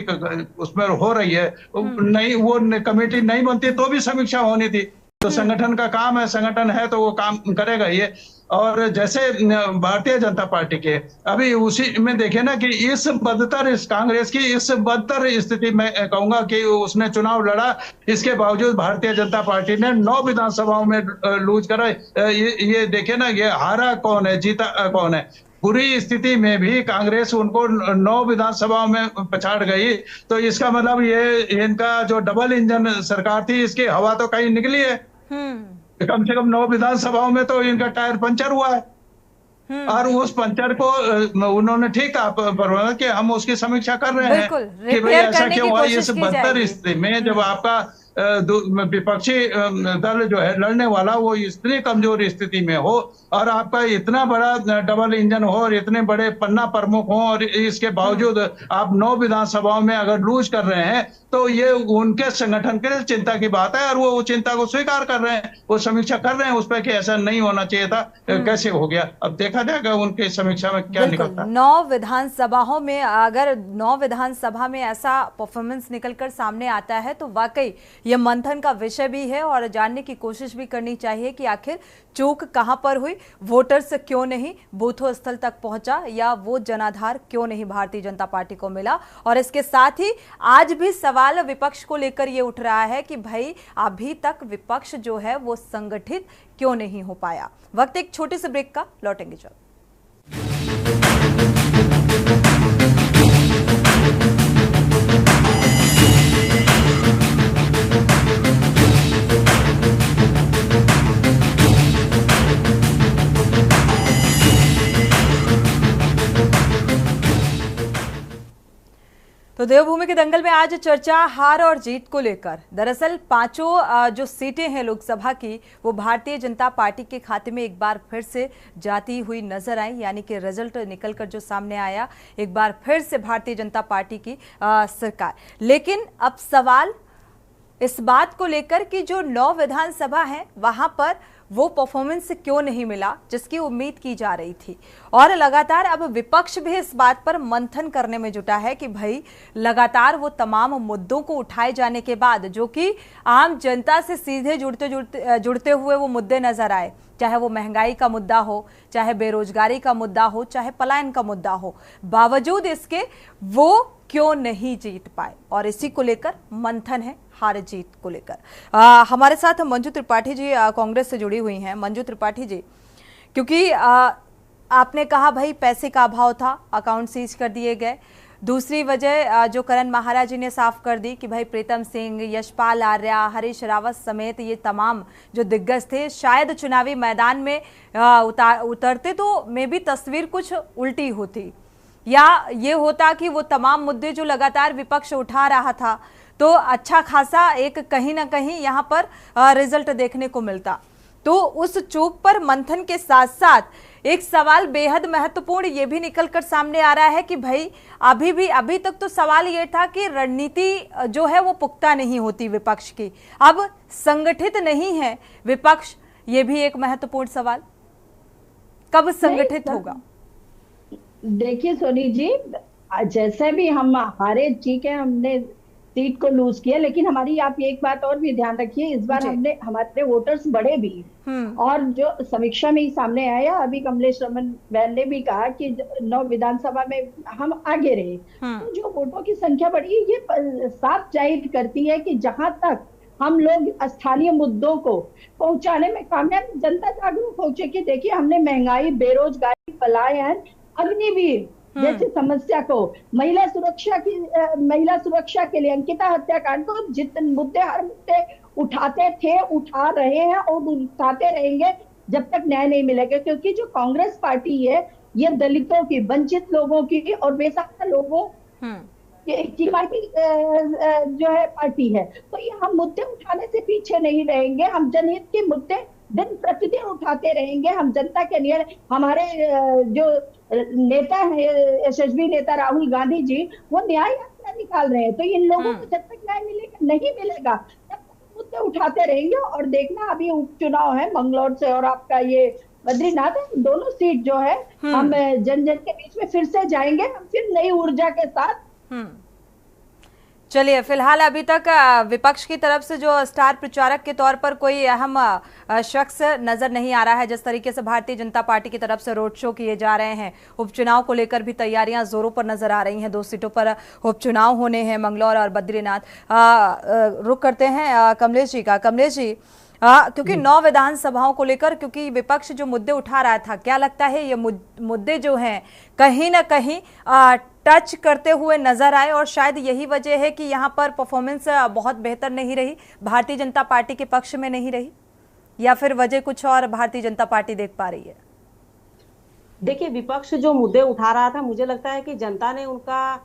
उसमें हो रही है, नहीं वो कमेटी नहीं बनती तो भी समीक्षा होनी थी। तो संगठन का काम है, संगठन है तो वो काम करेगा ये। और जैसे भारतीय जनता पार्टी के अभी उसी में देखे ना कि इस कांग्रेस की इस बदतर स्थिति में कहूंगा कि उसने चुनाव लड़ा, इसके बावजूद भारतीय जनता पार्टी ने 9 विधानसभाओं में लूज करा। ये देखे ना, ये हारा कौन है, जीता कौन है। बुरी स्थिति में भी कांग्रेस उनको 9 विधानसभाओं में पछाड़ गई। तो इसका मतलब ये इनका जो डबल इंजन सरकार थी, इसकी हवा तो कहीं निकली है। कम से कम 9 विधानसभाओं में तो इनका टायर पंचर हुआ है। और उस पंचर को उन्होंने ठीक कहा कि हम उसकी समीक्षा कर रहे हैं कि भाई ऐसा क्यों हुआ। इस बदतर स्थिति में जब आपका विपक्षी दल जो है लड़ने वाला, वो इतनी कमजोर स्थिति में हो, और आपका इतना बड़ा डबल इंजन हो, और इतने बड़े पन्ना प्रमुख हो, और इसके बावजूद आप 9 विधानसभाओं में अगर लूज कर रहे हैं, तो ये उनके संगठन के लिए चिंता की बात है। और वो चिंता को स्वीकार कर रहे हैं, वो समीक्षा कर रहे हैं उस पर कि ऐसा नहीं होना चाहिए था, कैसे हो गया। अब देखा जाएगा उनके समीक्षा में क्या निकलता है। 9 विधानसभाओं में, अगर 9 विधानसभा में ऐसा परफॉर्मेंस निकलकर सामने आता है, तो वाकई ये मंथन का विषय भी है, और जानने की कोशिश भी करनी चाहिए कि आखिर चूक कहां पर हुई, वोटर्स क्यों नहीं बूथों स्थल तक पहुंचा, या वो जनाधार क्यों नहीं भारतीय जनता पार्टी को मिला। और इसके साथ ही आज भी सवाल विपक्ष को लेकर ये उठ रहा है कि भाई अभी तक विपक्ष जो है वो संगठित क्यों नहीं हो पाया। वक्त एक छोटे से ब्रेक का, लौटेंगे जल्द। तो देवभूमि के दंगल में आज चर्चा हार और जीत को लेकर। दरअसल 5 जो सीटें हैं लोकसभा की, वो भारतीय जनता पार्टी के खाते में एक बार फिर से जाती हुई नजर आई। यानी कि रिजल्ट निकलकर जो सामने आया, एक बार फिर से भारतीय जनता पार्टी की सरकार। लेकिन अब सवाल इस बात को लेकर कि जो 9 विधानसभा है, वहां पर वो परफॉर्मेंस क्यों नहीं मिला जिसकी उम्मीद की जा रही थी। और लगातार अब विपक्ष भी इस बात पर मंथन करने में जुटा है कि भाई लगातार वो तमाम मुद्दों को उठाए जाने के बाद, जो कि आम जनता से सीधे जुड़ते हुए वो मुद्दे नजर आए, चाहे वो महंगाई का मुद्दा हो, चाहे बेरोजगारी का मुद्दा हो, चाहे पलायन का मुद्दा हो, बावजूद इसके वो क्यों नहीं जीत पाए। और इसी को लेकर मंथन है, हार जीत को लेकर। हमारे साथ मंजू त्रिपाठी जी कांग्रेस से जुड़ी हुई हैं। मंजू त्रिपाठी जी, क्योंकि आपने कहा भाई पैसे का अभाव था, अकाउंट सीज कर दिए गए, दूसरी वजह जो करण महाराज जी ने साफ कर दी कि भाई प्रीतम सिंह, यशपाल आर्या, हरीश रावत समेत ये तमाम जो दिग्गज थे शायद चुनावी मैदान में उतरते तो में भी तस्वीर कुछ उल्टी होती, या ये होता कि वो तमाम मुद्दे जो लगातार विपक्ष उठा रहा था तो अच्छा खासा एक कहीं ना कहीं यहाँ पर रिजल्ट देखने को मिलता। तो उस चूक पर मंथन के साथ साथ एक सवाल बेहद महत्वपूर्ण ये भी निकलकर सामने आ रहा है कि भाई अभी तक तो सवाल ये था कि रणनीति जो है वो पुख्ता नहीं होती विपक्ष की, अब संगठित नहीं है विपक्ष, ये भी एक महत्वपूर्ण सवाल, कब संगठित होगा? देखिए सोनी जी, जैसे भी हम हारे, ठीक है हमने सीट को लूज किया, लेकिन हमारी आप एक बात और भी ध्यान रखिए, इस बार हमारे वोटर्स बढ़े भी और जो समीक्षा में ही सामने आया, अभी कमलेश रमन बैन ने भी कहा कि 9 विधानसभा में हम आगे रहे, तो जो वोटों की संख्या बढ़ी ये साफ जाहिर करती है कि जहां तक हम लोग स्थानीय मुद्दों को पहुंचाने में कामयाब, जनता जागरूक हो चुकी। देखिए हमने महंगाई, बेरोजगारी, पलायन, अग्निवीर जैसी समस्या को, महिला सुरक्षा के लिए अंकिता हत्याकांड को, जितने मुद्दे हर मुद्दे उठाते थे, उठा रहे हैं और उठाते रहेंगे जब तक न्याय नहीं मिलेगा, क्योंकि जो कांग्रेस पार्टी है ये दलितों की, वंचित लोगों की और बेसहारा लोगों की पार्टी जो है पार्टी है। तो ये हम मुद्दे उठाने से पीछे नहीं रहेंगे, हम जनहित के मुद्दे दिन प्रतिदिन उठाते रहेंगे। हम जनता के लिए, हमारे जो नेता है यशस्वी नेता राहुल गांधी जी, वो न्याय यात्रा निकाल रहे हैं, तो इन लोगों को जब तक न्याय नहीं मिलेगा तब तक मुद्दे उठाते रहेंगे। और देखना अभी उपचुनाव है मंगलौर से और आपका ये बद्रीनाथ है, दोनों सीट जो है हम जन जन के बीच में फिर से जाएंगे, हम फिर नई ऊर्जा के साथ। चलिए, फिलहाल अभी तक विपक्ष की तरफ से जो स्टार प्रचारक के तौर पर कोई अहम शख्स नजर नहीं आ रहा है। जिस तरीके से भारतीय जनता पार्टी की तरफ से रोड शो किए जा रहे हैं, उपचुनाव को लेकर भी तैयारियां जोरों पर नजर आ रही हैं। 2 सीटों पर उपचुनाव होने हैं, मंगलौर और बद्रीनाथ। रुक करते हैं कमलेश जी का। कमलेश जी, क्योंकि 9 विधानसभाओं को लेकर क्योंकि विपक्ष जो मुद्दे उठा रहा था, क्या लगता है ये मुद्दे जो हैं कहीं ना कहीं टच करते हुए नजर आए और शायद यही वजह है कि यहाँ पर परफॉर्मेंस बहुत बेहतर नहीं रही, भारतीय जनता पार्टी के पक्ष में नहीं रही, या फिर वजह कुछ और भारतीय जनता पार्टी देख पा रही है? देखिए, विपक्ष जो मुद्दे उठा रहा था, मुझे लगता है कि जनता ने उनका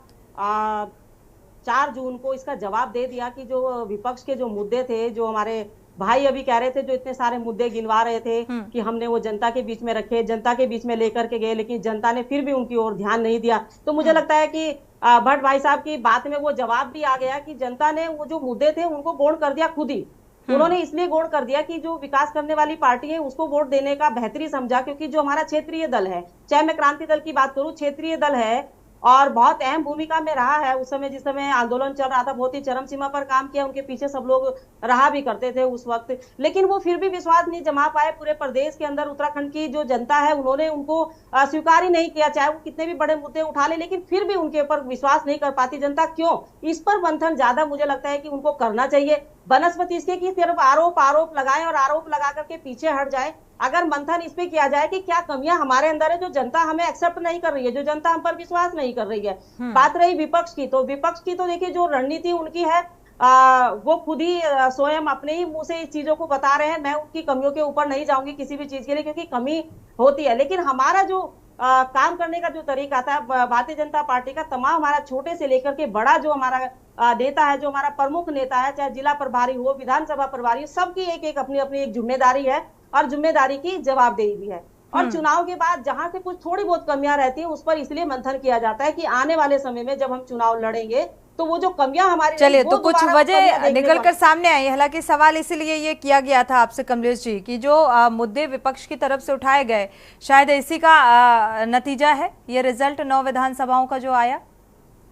4 जून को इसका जवाब दे दिया कि जो विपक्ष के जो मुद्दे थे, जो हमारे भाई अभी कह रहे थे, जो इतने सारे मुद्दे गिनवा रहे थे कि हमने वो जनता के बीच में रखे, जनता के बीच में लेकर के गए, लेकिन जनता ने फिर भी उनकी ओर ध्यान नहीं दिया। तो मुझे लगता है कि भट्ट भाई साहब की बात में वो जवाब भी आ गया कि जनता ने वो जो मुद्दे थे उनको गौण कर दिया खुद ही। उन्होंने इसलिए गौण कर दिया कि जो विकास करने वाली पार्टी है उसको वोट देने का बेहतरी समझा, क्योंकि जो हमारा क्षेत्रीय दल है, चाहे मैं क्रांति दल की बात करूं, क्षेत्रीय दल है और बहुत अहम भूमिका में रहा है। उस समय जिस समय आंदोलन चल रहा था, बहुत ही चरम सीमा पर काम किया, उनके पीछे सब लोग रहा भी करते थे उस वक्त, लेकिन वो फिर भी विश्वास नहीं जमा पाए पूरे प्रदेश के अंदर। उत्तराखंड की जो जनता है उन्होंने उनको स्वीकार ही नहीं किया, चाहे वो कितने भी बड़े मुद्दे उठा ले, लेकिन फिर भी उनके ऊपर विश्वास नहीं कर पाती जनता। क्यों? इस पर मंथन ज्यादा मुझे लगता है कि उनको करना चाहिए। बनस्पति इसके कि सिर्फ आरोप लगाएं और आरोप लगा करके पीछे हट जाए। अगर मंथन इस पे किया जाए कि क्या कमियां हमारे अंदर है जो जनता हमें एक्सेप्ट नहीं कर रही है, जो जनता हम पर विश्वास नहीं कर रही है। बात रही विपक्ष की, तो विपक्ष की तो देखिए जो रणनीति उनकी है वो खुद ही स्वयं अपने ही मुंह से इस चीजों को बता रहे हैं। मैं उनकी कमियों के ऊपर नहीं जाऊंगी किसी भी चीज के लिए, क्योंकि कमी होती है, लेकिन हमारा जो काम करने का जो तरीका था भारतीय जनता पार्टी का, तमाम हमारा छोटे से लेकर के बड़ा जो हमारा नेता है, जो हमारा प्रमुख नेता है, चाहे जिला प्रभारी हो, विधानसभा प्रभारी हो, सबकी एक अपनी अपनी एक जिम्मेदारी है और जिम्मेदारी की जवाबदेही भी है। और चुनाव के बाद जहां से कुछ थोड़ी बहुत कमियां रहती है उस पर इसलिए मंथन किया जाता है कि आने वाले समय में जब हम चुनाव लड़ेंगे तो वो जो कमियां हमारी, चलिए तो कुछ वजह निकल कर सामने आई। हालांकि सवाल इसीलिए ये किया गया था आपसे कमलेश जी कि जो मुद्दे विपक्ष की तरफ से उठाए गए, शायद इसी का नतीजा है ये रिजल्ट 9 विधानसभाओं का जो आया।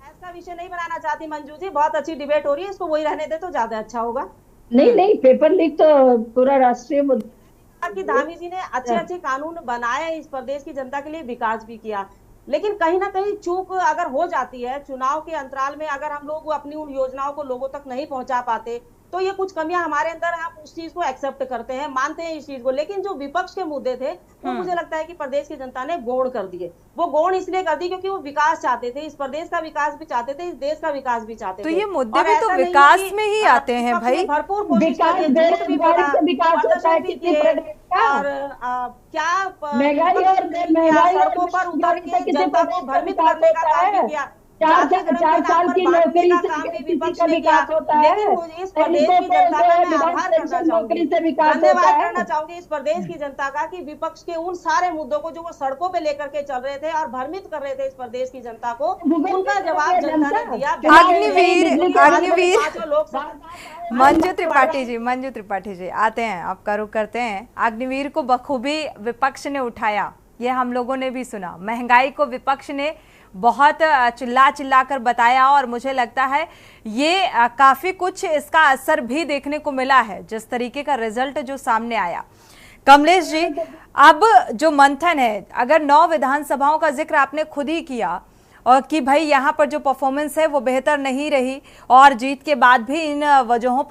ऐसा विषय नहीं बनाना चाहती मंजू जी, बहुत अच्छी डिबेट हो रही है, इसको वही रहने दे तो ज्यादा अच्छा होगा। नहीं, पेपर लीक तो पूरा राष्ट्रीय मुद्दा कि धामी जी ने अच्छे कानून बनाए, इस प्रदेश की जनता के लिए विकास भी किया, लेकिन कहीं ना कहीं चूक अगर हो जाती है चुनाव के अंतराल में, अगर हम लोग अपनी उन योजनाओं को लोगों तक नहीं पहुंचा पाते, तो ये कुछ कमियां हमारे अंदर, हम उस चीज को एक्सेप्ट करते हैं, मानते हैं इस चीज को। लेकिन जो विपक्ष के मुद्दे थे वो मुझे लगता है कि प्रदेश की जनता ने गौण कर दिए। वो गौण इसलिए कर दी क्योंकि वो विकास चाहते थे, इस प्रदेश का विकास भी चाहते थे, इस देश का विकास भी चाहते थे। तो ये मुद्दे भी तो विकास में ही आते हैं भाई। भरपूर कोशिश करिए, और क्या सड़कों पर उतर के जनता को भ्रमित करने का काम भी किया। 4 साल की नौकरी से विपक्ष का विकास होता है। लेकिन इस प्रदेश की जनता का मैं आभार करना चाहूंगी, धन्यवाद करना चाहूंगी इस प्रदेश की जनता का कि विपक्ष के उन सारे मुद्दों को जो वो सड़कों पे लेकर के चल रहे थे और भ्रमित कर रहे थे इस प्रदेश की जनता को, उनका जवाब जनता ने दिया। अग्निवीर मंजू त्रिपाठी जी आते हैं, आपका रुख करते हैं। अग्निवीर को बखूबी विपक्ष ने उठाया, ये हम लोगों ने भी सुना। महंगाई को विपक्ष ने बहुत चिल्ला कर बताया और मुझे लगता है ये काफी कुछ इसका असर भी देखने को मिला है, जिस तरीके का रिजल्ट जो सामने आया। कमलेश जी, अब जो मंथन है, अगर 9 विधानसभाओं का जिक्र आपने खुद ही किया और कि भाई यहाँ पर जो परफॉर्मेंस है वो बेहतर नहीं रही और जीत के बाद भी इन वजहों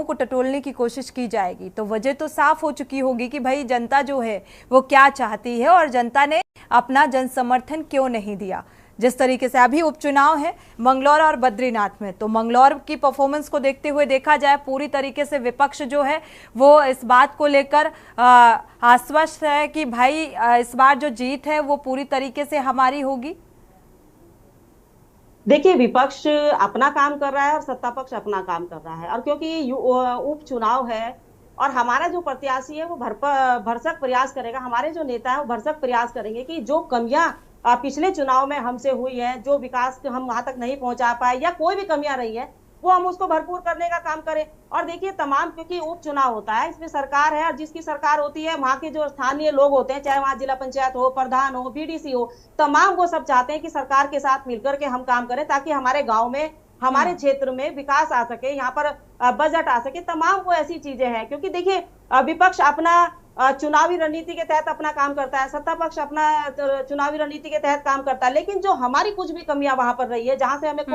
को टटोलने की कोशिश की जाएगी, तो वजह तो साफ हो चुकी होगी कि भाई जनता जो है वो क्या चाहती है और जनता ने अपना जन समर्थन क्यों नहीं दिया। जिस तरीके से अभी उपचुनाव है मंगलौर और बद्रीनाथ में, तो मंगलौर की परफॉर्मेंस को देखते हुए देखा जाए पूरी तरीके से विपक्ष जो है वो इस बात को लेकर आश्वस्त है कि भाई इस बार जो जीत है वो पूरी तरीके से हमारी होगी। देखिए, विपक्ष अपना काम कर रहा है और सत्ता पक्ष अपना काम कर रहा है, और क्योंकि उपचुनाव है और हमारा जो प्रत्याशी है वो भरसक प्रयास करेगा, हमारे जो नेता है वो भरसक प्रयास करेंगे कि जो कमियां पिछले चुनाव में हमसे हुई है, जो विकास हम वहां तक नहीं पहुंचा पाए या कोई भी कमियां रही है, वो हम उसको भरपूर करने का काम करें। और देखिए, तमाम, क्योंकि उपचुनाव होता है, इसमें सरकार है और जिसकी सरकार होती है वहां के जो स्थानीय लोग होते हैं, चाहे वहां जिला पंचायत हो, प्रधान हो, बीडीसी हो, तमाम वो सब चाहते हैं कि सरकार के साथ मिलकर के हम काम करें ताकि हमारे गांव में, हमारे क्षेत्र में विकास आ सके, यहाँ पर बजट आ सके, तमाम वो ऐसी चीजें हैं। क्योंकि देखिए, विपक्ष अपना चुनावी रणनीति के तहत अपना काम करता है, सत्ता पक्ष अपना चुनावी रणनीति के तहत काम करता है, लेकिन जो हमारी कुछ भी कमियां वहां पर रही है, जहां से हमें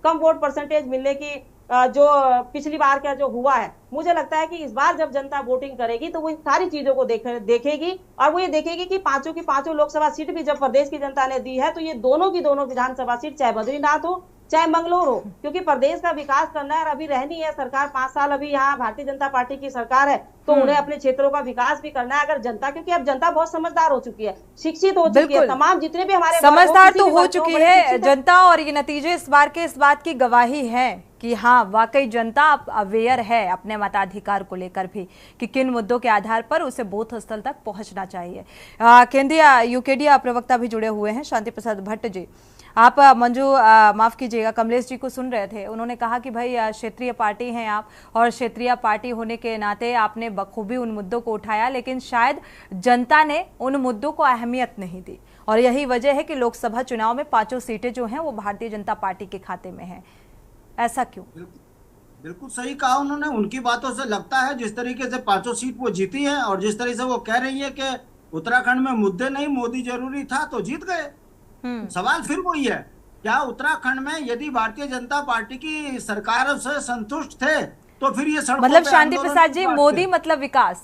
कम वोट परसेंटेज मिलने की जो पिछली बार का जो हुआ है, मुझे लगता है कि इस बार जब जनता वोटिंग करेगी तो वो इन सारी चीजों को देखेगी और वो ये देखेगी कि पांचों की पांचों लोकसभा सीट भी जब प्रदेश की जनता ने दी है तो ये दोनों की दोनों विधानसभा सीट, चाहे बद्रीनाथ हो चाहे मंगलौर हो, क्योंकि प्रदेश का विकास करना है और अभी रहनी है सरकार 5 साल, अभी यहाँ भारतीय जनता पार्टी की सरकार है, तो उन्हें अपने क्षेत्रों का विकास भी करना है। अगर जनता, क्योंकि अब जनता बहुत समझदार हो चुकी है, शिक्षित हो चुकी है, तमाम जितने भी हमारे समझदार तो हो चुकी है जनता, और ये नतीजे इस बार के इस बात की गवाही है कि हाँ, वाकई जनता अवेयर है अपने मताधिकार को लेकर भी कि किन मुद्दों के आधार पर उसे बूथ स्थल तक पहुंचना चाहिए। केंद्रीय यूकेडीए प्रवक्ता भी जुड़े हुए हैं, शांति प्रसाद भट्ट जी। आप माफ कीजिएगा, कमलेश जी को सुन रहे थे, उन्होंने कहा कि भाई क्षेत्रीय पार्टी हैं आप और क्षेत्रीय पार्टी होने के नाते आपने बखूबी उन मुद्दों को उठाया, लेकिन शायद जनता ने उन मुद्दों को अहमियत नहीं दी और यही वजह है कि लोकसभा चुनाव में 5 सीटें जो हैं वो भारतीय जनता पार्टी के खाते में हैं। ऐसा क्यों? बिल्कुल सही कहा उन्होंने। उनकी बातों से लगता है जिस तरीके से 5 सीट वो जीती है और जिस तरीके से वो कह रही है कि उत्तराखंड में मुद्दे नहीं, मोदी जरूरी था तो जीत गए। सवाल फिर वही है, क्या उत्तराखंड में यदि भारतीय जनता पार्टी की सरकार से संतुष्ट थे तो फिर ये सड़कों मतलब शांति प्रसाद जी, मोदी मतलब विकास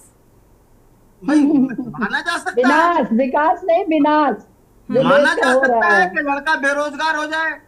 माना जा सकता है, विकास नहीं विनाश माना जा सकता है कि लड़का बेरोजगार हो जाए,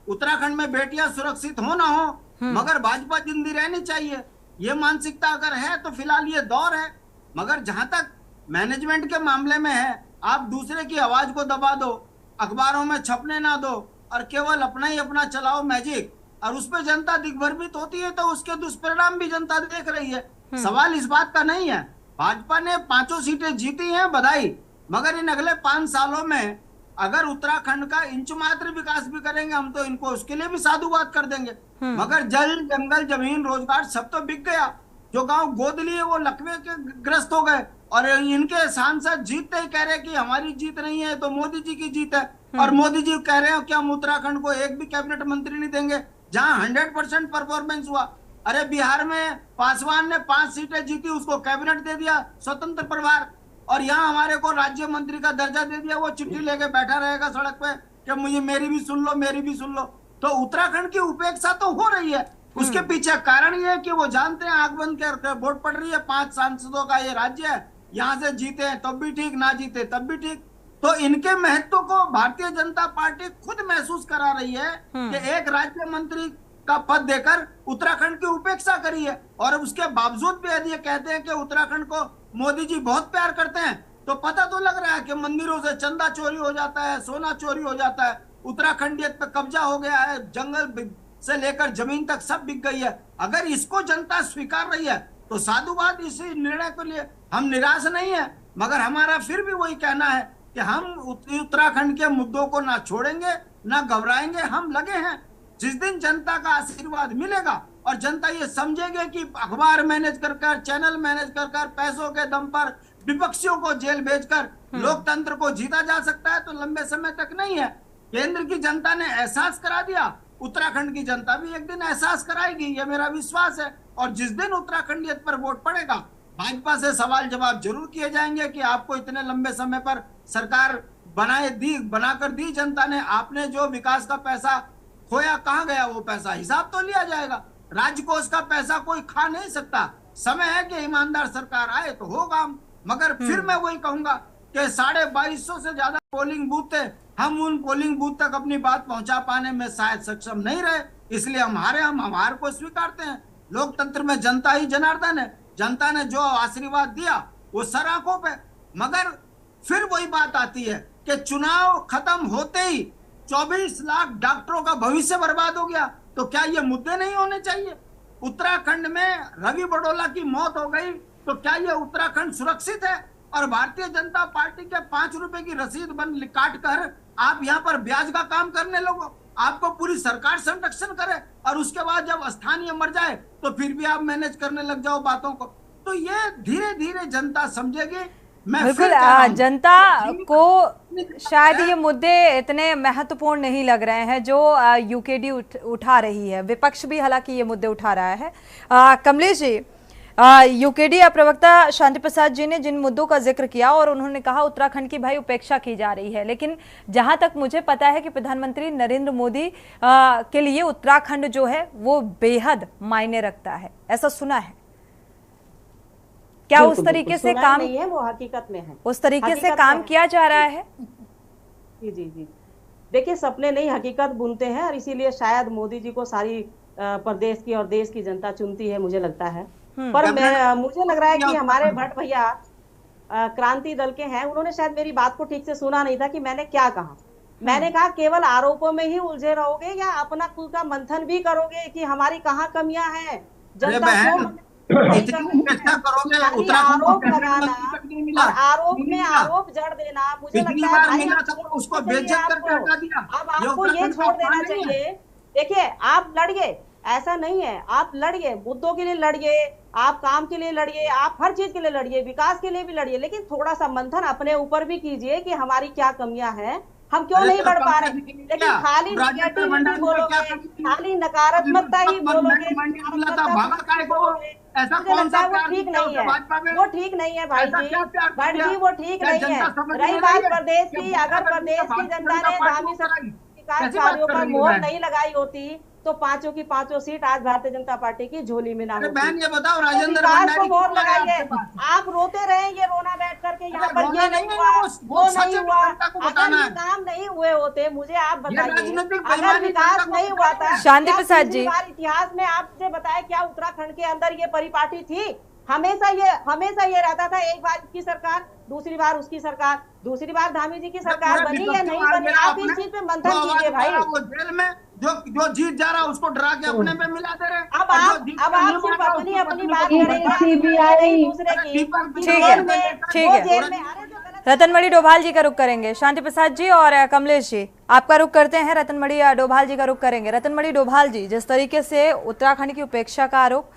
उत्तराखंड में बेटियां सुरक्षित हो ना हो, मगर भाजपा जिंदी रहनी चाहिए, ये मानसिकता अगर है तो फिलहाल ये दौर है। मगर जहां तक मैनेजमेंट के मामले में है, आप दूसरे की आवाज को दबा दो, अखबारों में छपने ना दो और केवल अपना ही अपना चलाओ मैजिक, और उस पर जनता दिग्भ्रमित होती है तो उसके दुष्परिणाम भी जनता देख रही है। सवाल इस बात का नहीं है, भाजपा ने 5 सीटें जीती हैं, बधाई, मगर इन अगले 5 सालों में अगर उत्तराखंड का इंच मात्र विकास भी करेंगे हम तो इनको उसके लिए भी साधुवाद कर देंगे। मगर जल, जंगल, जमीन, रोजगार सब तो बिक गया। जो गांव गोद लिए वो लकवे के ग्रस्त हो गए और इनके सांसद जीतते ही कह रहे कि हमारी जीत नहीं है तो मोदी जी की जीत है, और मोदी जी कह रहे हो कि हम उत्तराखंड को एक भी कैबिनेट मंत्री नहीं देंगे जहां 100% परफॉर्मेंस हुआ। अरे बिहार में पासवान ने 5 सीटें जीती, उसको कैबिनेट दे दिया स्वतंत्र प्रभार, और यहाँ हमारे को राज्य मंत्री का दर्जा दे दिया, वो चिट्ठी लेके बैठा रहेगा सड़क पे कि मुझे मेरी भी सुन लो, मेरी भी सुन लो। तो उत्तराखंड की उपेक्षा तो हो रही है, उसके पीछे कारण ये है कि वो जानते हैं आंख बंद करके वोट पड़ रही है, 5 सांसदों का ये राज्य है, यहाँ से जीते हैं तब भी ठीक, ना जीते तब भी ठीक। तो इनके महत्व को भारतीय जनता पार्टी खुद महसूस करा रही है कि एक राज्य मंत्री का पद देकर उत्तराखंड की उपेक्षा करी है, और उसके बावजूद भी यदि ये कहते हैं कि उत्तराखंड को मोदी जी बहुत प्यार करते हैं, तो पता तो लग रहा है कि मंदिरों से चंदा चोरी हो जाता है, सोना चोरी हो जाता है, उत्तराखंडियत पे कब्जा हो गया है, जंगल से लेकर जमीन तक सब बिक गई है। अगर इसको जनता स्वीकार रही है तो साधुवाद। इसी निर्णय के लिए हम निराश नहीं है, मगर हमारा फिर भी वही कहना है कि हम उत्तराखंड के मुद्दों को ना छोड़ेंगे ना घबराएंगे। हम लगे हैं, जिस दिन जनता का आशीर्वाद मिलेगा और जनता ये समझेगी कि अखबार मैनेज कर, चैनल मैनेज कर, पैसों के दम पर विपक्षियों को जेल भेजकर लोकतंत्र को जीता जा सकता है, तो लंबे समय तक नहीं है। केंद्र की जनता ने एहसास करा दिया, उत्तराखंड की जनता भी एक दिन एहसास कराएगी, ये मेरा विश्वास है। और जिस दिन उत्तराखंडियत पर वोट पड़ेगा, भाजपा से सवाल जवाब जरूर किए जाएंगे कि आपको इतने लंबे समय पर सरकार बनाकर दी जनता ने, आपने जो विकास का पैसा खोया कहाँ गया वो पैसा, हिसाब तो लिया जाएगा। राजकोष का पैसा कोई खा नहीं सकता। समय है कि ईमानदार सरकार आए तो होगा। मगर फिर मैं वही कहूंगा कि 2250 से ज्यादा पोलिंग बूथ थे, हम उन पोलिंग बूथ तक अपनी बात पहुंचा पाने में शायद सक्षम नहीं रहे, इसलिए हम हार को स्वीकारते हैं। लोकतंत्र में जनता ही जनार्दन है। जनता ने जो आशीर्वाद दिया वो सर आंखों पे। मगर फिर वही बात आती है कि चुनाव खत्म होते ही 24 लाख डॉक्टरों का भविष्य बर्बाद हो गया, तो क्या ये मुद्दे नहीं होने चाहिए? उत्तराखंड में रवि बड़ोला की मौत हो गई, तो क्या ये उत्तराखंड सुरक्षित है? और भारतीय जनता पार्टी के 5 रुपए की रसीद काट कर आप यहाँ पर ब्याज का काम करने लगो, आपको पूरी सरकार संरक्षण करे, और उसके बाद जब स्थानीय मर जाए तो फिर भी आप मैनेज करने लग जाओ बातों को। तो ये धीरे धीरे जनता समझेगी। बिल्कुल, जनता को शायद ये मुद्दे इतने महत्वपूर्ण नहीं लग रहे हैं जो यूकेडी उठा रही है। विपक्ष भी हालांकि ये मुद्दे उठा रहा है। कमलेश जी, यूकेडी प्रवक्ता शांति प्रसाद जी ने जिन मुद्दों का जिक्र किया और उन्होंने कहा उत्तराखंड की भाई उपेक्षा की जा रही है, लेकिन जहां तक मुझे पता है कि प्रधानमंत्री नरेंद्र मोदी के लिए उत्तराखंड जो है वो बेहद मायने रखता है, ऐसा सुना है। क्या उस तरीके से काम नहीं है, वो हकीकत में है, उस तरीके से काम किया जा रहा है? जी जी जी, देखिए सपने नहीं हकीकत बुनते हैं, और इसीलिए शायद मोदी जी को सारी प्रदेश की और देश की जनता चुनती है, मुझे लगता है। पर मुझे लग रहा है कि हमारे भट्ट भैया क्रांति दल के हैं, उन्होंने शायद मेरी बात को ठीक से सुना नहीं था कि मैंने क्या कहा। मैंने कहा केवल आरोपों में ही उलझे रहोगे या अपना खुद का मंथन भी करोगे कि हमारी कहाँ कमियां हैं, जनता को आरोप लगाना और आरोप में आरोप जड़ देना, मुझे लगता है भाई उसको अब आपको ये छोड़ देना चाहिए। देखिए आप लड़िए, ऐसा नहीं है, आप लड़िए, मुद्दों के लिए लड़िए, आप काम के लिए लड़िए, आप हर चीज के लिए लड़िए, विकास के लिए भी लड़िए, लेकिन थोड़ा सा मंथन अपने ऊपर भी कीजिए कि हमारी क्या कमियां हैं, हम क्यों नहीं बढ़ पा रहे। लेकिन खाली नेगेटिविटी बोलोगे, खाली नकारात्मकता ही बोलोगे, ऐसा कौन सा वो ठीक नहीं है, वो ठीक नहीं है भाई जी, बट जी वो ठीक नहीं है। रही बात प्रदेश की, अगर प्रदेश की जनता ने धामी विकास कार्यों पर मोहर नहीं लगाई होती तो 5 की 5 सीट आज भारतीय जनता पार्टी की झोली में ना होती। बहन ये बताओ, राजेंद्र को मोहर लगाइए। आप रोते रहे ये रोना बैठ करके यहाँ पर, ये नहीं हुआ वो नहीं हुआ, अगर ये काम नहीं हुए होते, मुझे आप बताइए, अगर विकास नहीं हुआ था, शांति प्रसाद जी इतिहास में आपसे बताया क्या उत्तराखंड के अंदर ये परिपाटी थी? हमेशा ये रहता था, एक बार इसकी सरकार, दूसरी बार उसकी सरकार, दूसरी बार धामी जी की सरकार बनी या नहीं बनी, आप इस चीज पे मंथन कीजिए भाई। जेल में जो जीत जा रहा है उसको डरा के अपने पे मिला दे रहे। अब आप सिर्फ अपनी बात करेंगे, दूसरे की। ठीक है, रतनमणि डोभाल जी का रुख करेंगे। शांति प्रसाद जी और कमलेश जी आपका रुख करते हैं, रतनमणि डोभाल जी का रुख करेंगे। रतनमणि डोभाल जी, जिस तरीके से उत्तराखंड की उपेक्षा का आरोप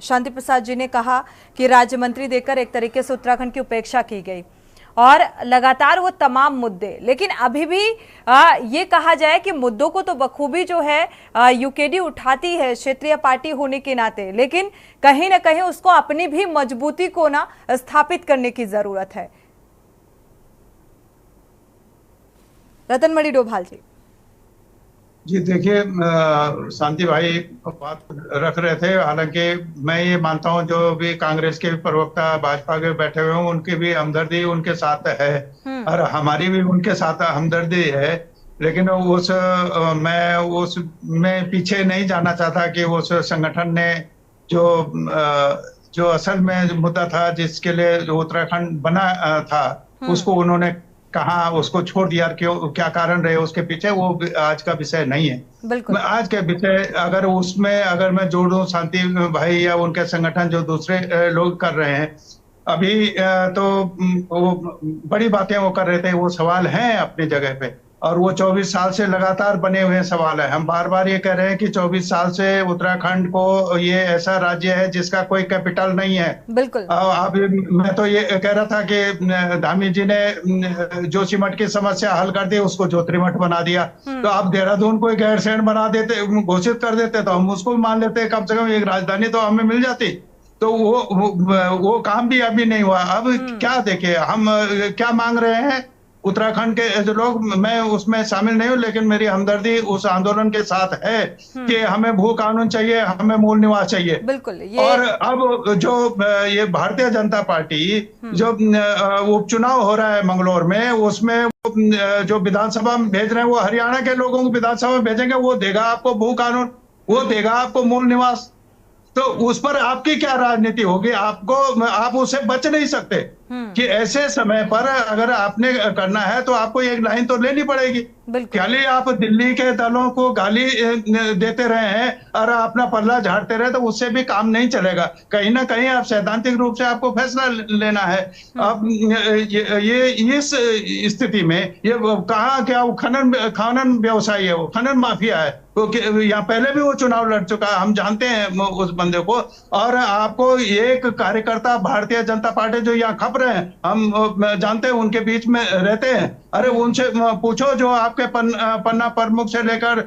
शांति प्रसाद जी ने कहा कि राज्य मंत्री देकर एक तरीके से उत्तराखंड की उपेक्षा की गई, और लगातार वो तमाम मुद्दे, लेकिन अभी भी ये कहा जाए कि मुद्दों को तो बखूबी जो है यूकेडी उठाती है क्षेत्रीय पार्टी होने के नाते, लेकिन कहीं ना कहीं उसको अपनी भी मजबूती को ना स्थापित करने की जरूरत है। रतनमणि डोभाल जी। जी देखिए, शांति भाई बात रख रहे थे। हालांकि मैं ये मानता हूँ जो भी कांग्रेस के भाजपा के बैठे हुए हैं उनकी भी हमदर्दी उनके साथ है और हमारी भी उनके साथ हमदर्दी है। लेकिन मैं उसमें पीछे नहीं जाना चाहता कि उस संगठन ने जो असल में मुद्दा था जिसके लिए जो उत्तराखंड बना था उसको उन्होंने कहा उसको छोड़ दिया। क्यों, क्या कारण रहे उसके पीछे, वो आज का विषय नहीं है। बिल्कुल। आज के विषय अगर मैं जोड़ दूं शांति भाई या उनके संगठन जो दूसरे लोग कर रहे हैं अभी, तो वो बड़ी बातें वो कर रहे थे, वो सवाल हैं अपनी जगह पे और वो 24 साल से लगातार बने हुए सवाल है। हम बार बार ये कह रहे हैं कि 24 साल से उत्तराखंड को ये ऐसा राज्य है जिसका कोई कैपिटल नहीं है। बिल्कुल। अब मैं तो ये कह रहा था कि धामी जी ने जोशीमठ की समस्या हल कर दी, उसको ज्योतिर्मठ बना दिया। तो आप देहरादून को गैरसैंण बना देते, घोषित कर देते तो हम उसको मान लेते, कम से कम एक राजधानी तो हमें मिल जाती। तो वो काम भी अभी नहीं हुआ। अब क्या देखे, हम क्या मांग रहे हैं उत्तराखंड के जो लोग, मैं उसमें शामिल नहीं हूं लेकिन मेरी हमदर्दी उस आंदोलन के साथ है कि हमें भू कानून चाहिए, हमें मूल निवास चाहिए। बिल्कुल। और अब जो ये भारतीय जनता पार्टी जो उपचुनाव हो रहा है मंगलौर में, उसमें जो विधानसभा में भेज रहे हैं वो हरियाणा के लोगों को विधानसभा में भेजेंगे, वो देगा आपको भू कानून, वो देगा आपको मूल निवास। तो उस पर आपकी क्या राजनीति होगी? आप उससे बच नहीं सकते कि ऐसे समय पर अगर आपने करना है तो आपको एक लाइन तो लेनी पड़ेगी। खाली आप दिल्ली के दलों को गाली देते रहे हैं और अपना पल्ला झाड़ते रहे तो उससे भी काम नहीं चलेगा। कहीं ना कहीं आप सैद्धांतिक रूप से आपको फैसला लेना है। अब ये इस स्थिति में ये कहा क्या खनन व्यवसायी है, वो खनन माफिया है, यहाँ पहले भी वो चुनाव लड़ चुका है, हम जानते हैं उस बंदे को। और आपको एक कार्यकर्ता भारतीय जनता पार्टी जो यहाँ खप रहे हैं, हम जानते हैं, उनके बीच में रहते हैं। अरे उनसे पूछो जो आपके पन्ना प्रमुख से लेकर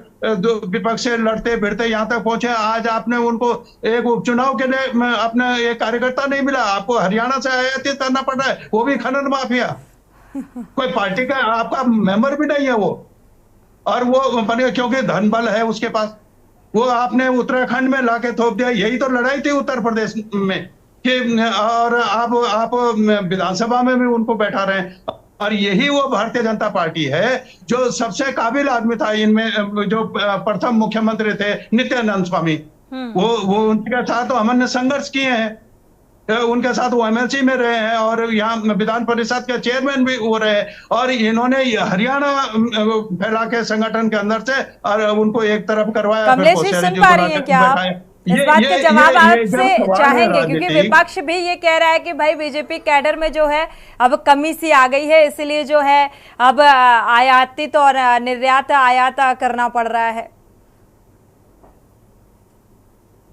विपक्ष से लड़ते भिड़ते यहाँ तक पहुंचे, आज आपने उनको एक उपचुनाव के लिए अपना एक कार्यकर्ता नहीं मिला, आपको हरियाणा से आयातित करना पड़ रहा है, वो भी खनन माफिया। कोई पार्टी का आपका मेंबर भी नहीं है वो, और वो बने क्योंकि धन बल है उसके पास, वो आपने उत्तराखंड में लाके थोप दिया। यही तो लड़ाई थी उत्तर प्रदेश में कि, और आप विधानसभा में भी उनको बैठा रहे हैं। और यही वो भारतीय जनता पार्टी है जो सबसे काबिल आदमी था इनमें, जो प्रथम मुख्यमंत्री थे नित्यानंद स्वामी, वो उनके साथ तो हमने संघर्ष किए हैं, उनके साथ वो एमएलसी में रहे हैं और यहाँ विधान परिषद के चेयरमैन भी हो रहे हैं। और इन्होंने हरियाणा फैला के संगठन के अंदर से और उनको एक तरफ करवाया। कमलेश जी, सुन पा रही हैं क्या आप? इस बात का जवाब आपसे चाहेंगे, क्योंकि विपक्ष भी ये कह रहा है कि भाई बीजेपी कैडर में जो है अब कमी सी आ गई है, इसलिए जो है अब आयातित और निर्यात आयात करना पड़ रहा है।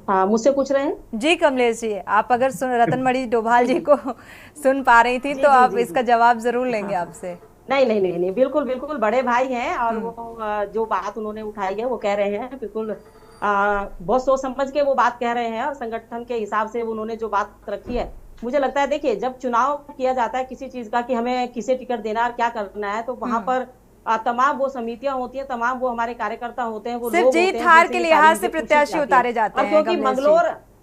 हाँ, मुझसे पूछ रहे हैं जी कमलेश जी, आप अगर रतनमणि डोभाल जी को सुन पा रही थी तो आप इसका जवाब जरूर लेंगे आपसे। नहीं, बिल्कुल बड़े भाई हैं और वो जो बात उन्होंने उठाई है वो कह रहे हैं, बिल्कुल बहुत सोच समझ के वो बात कह रहे हैं और संगठन के हिसाब से उन्होंने जो बात रखी है। मुझे लगता है देखिए, जब चुनाव किया जाता है किसी चीज का कि हमें किसे टिकट देना और क्या करना है, तो वहां पर तमाम वो समितियां होती हैं, तमाम वो हमारे कार्यकर्ता होते हैं, वो सिर्फ जीत हार के लिहाज से प्रत्याशी उतारे जाते हैं। क्योंकि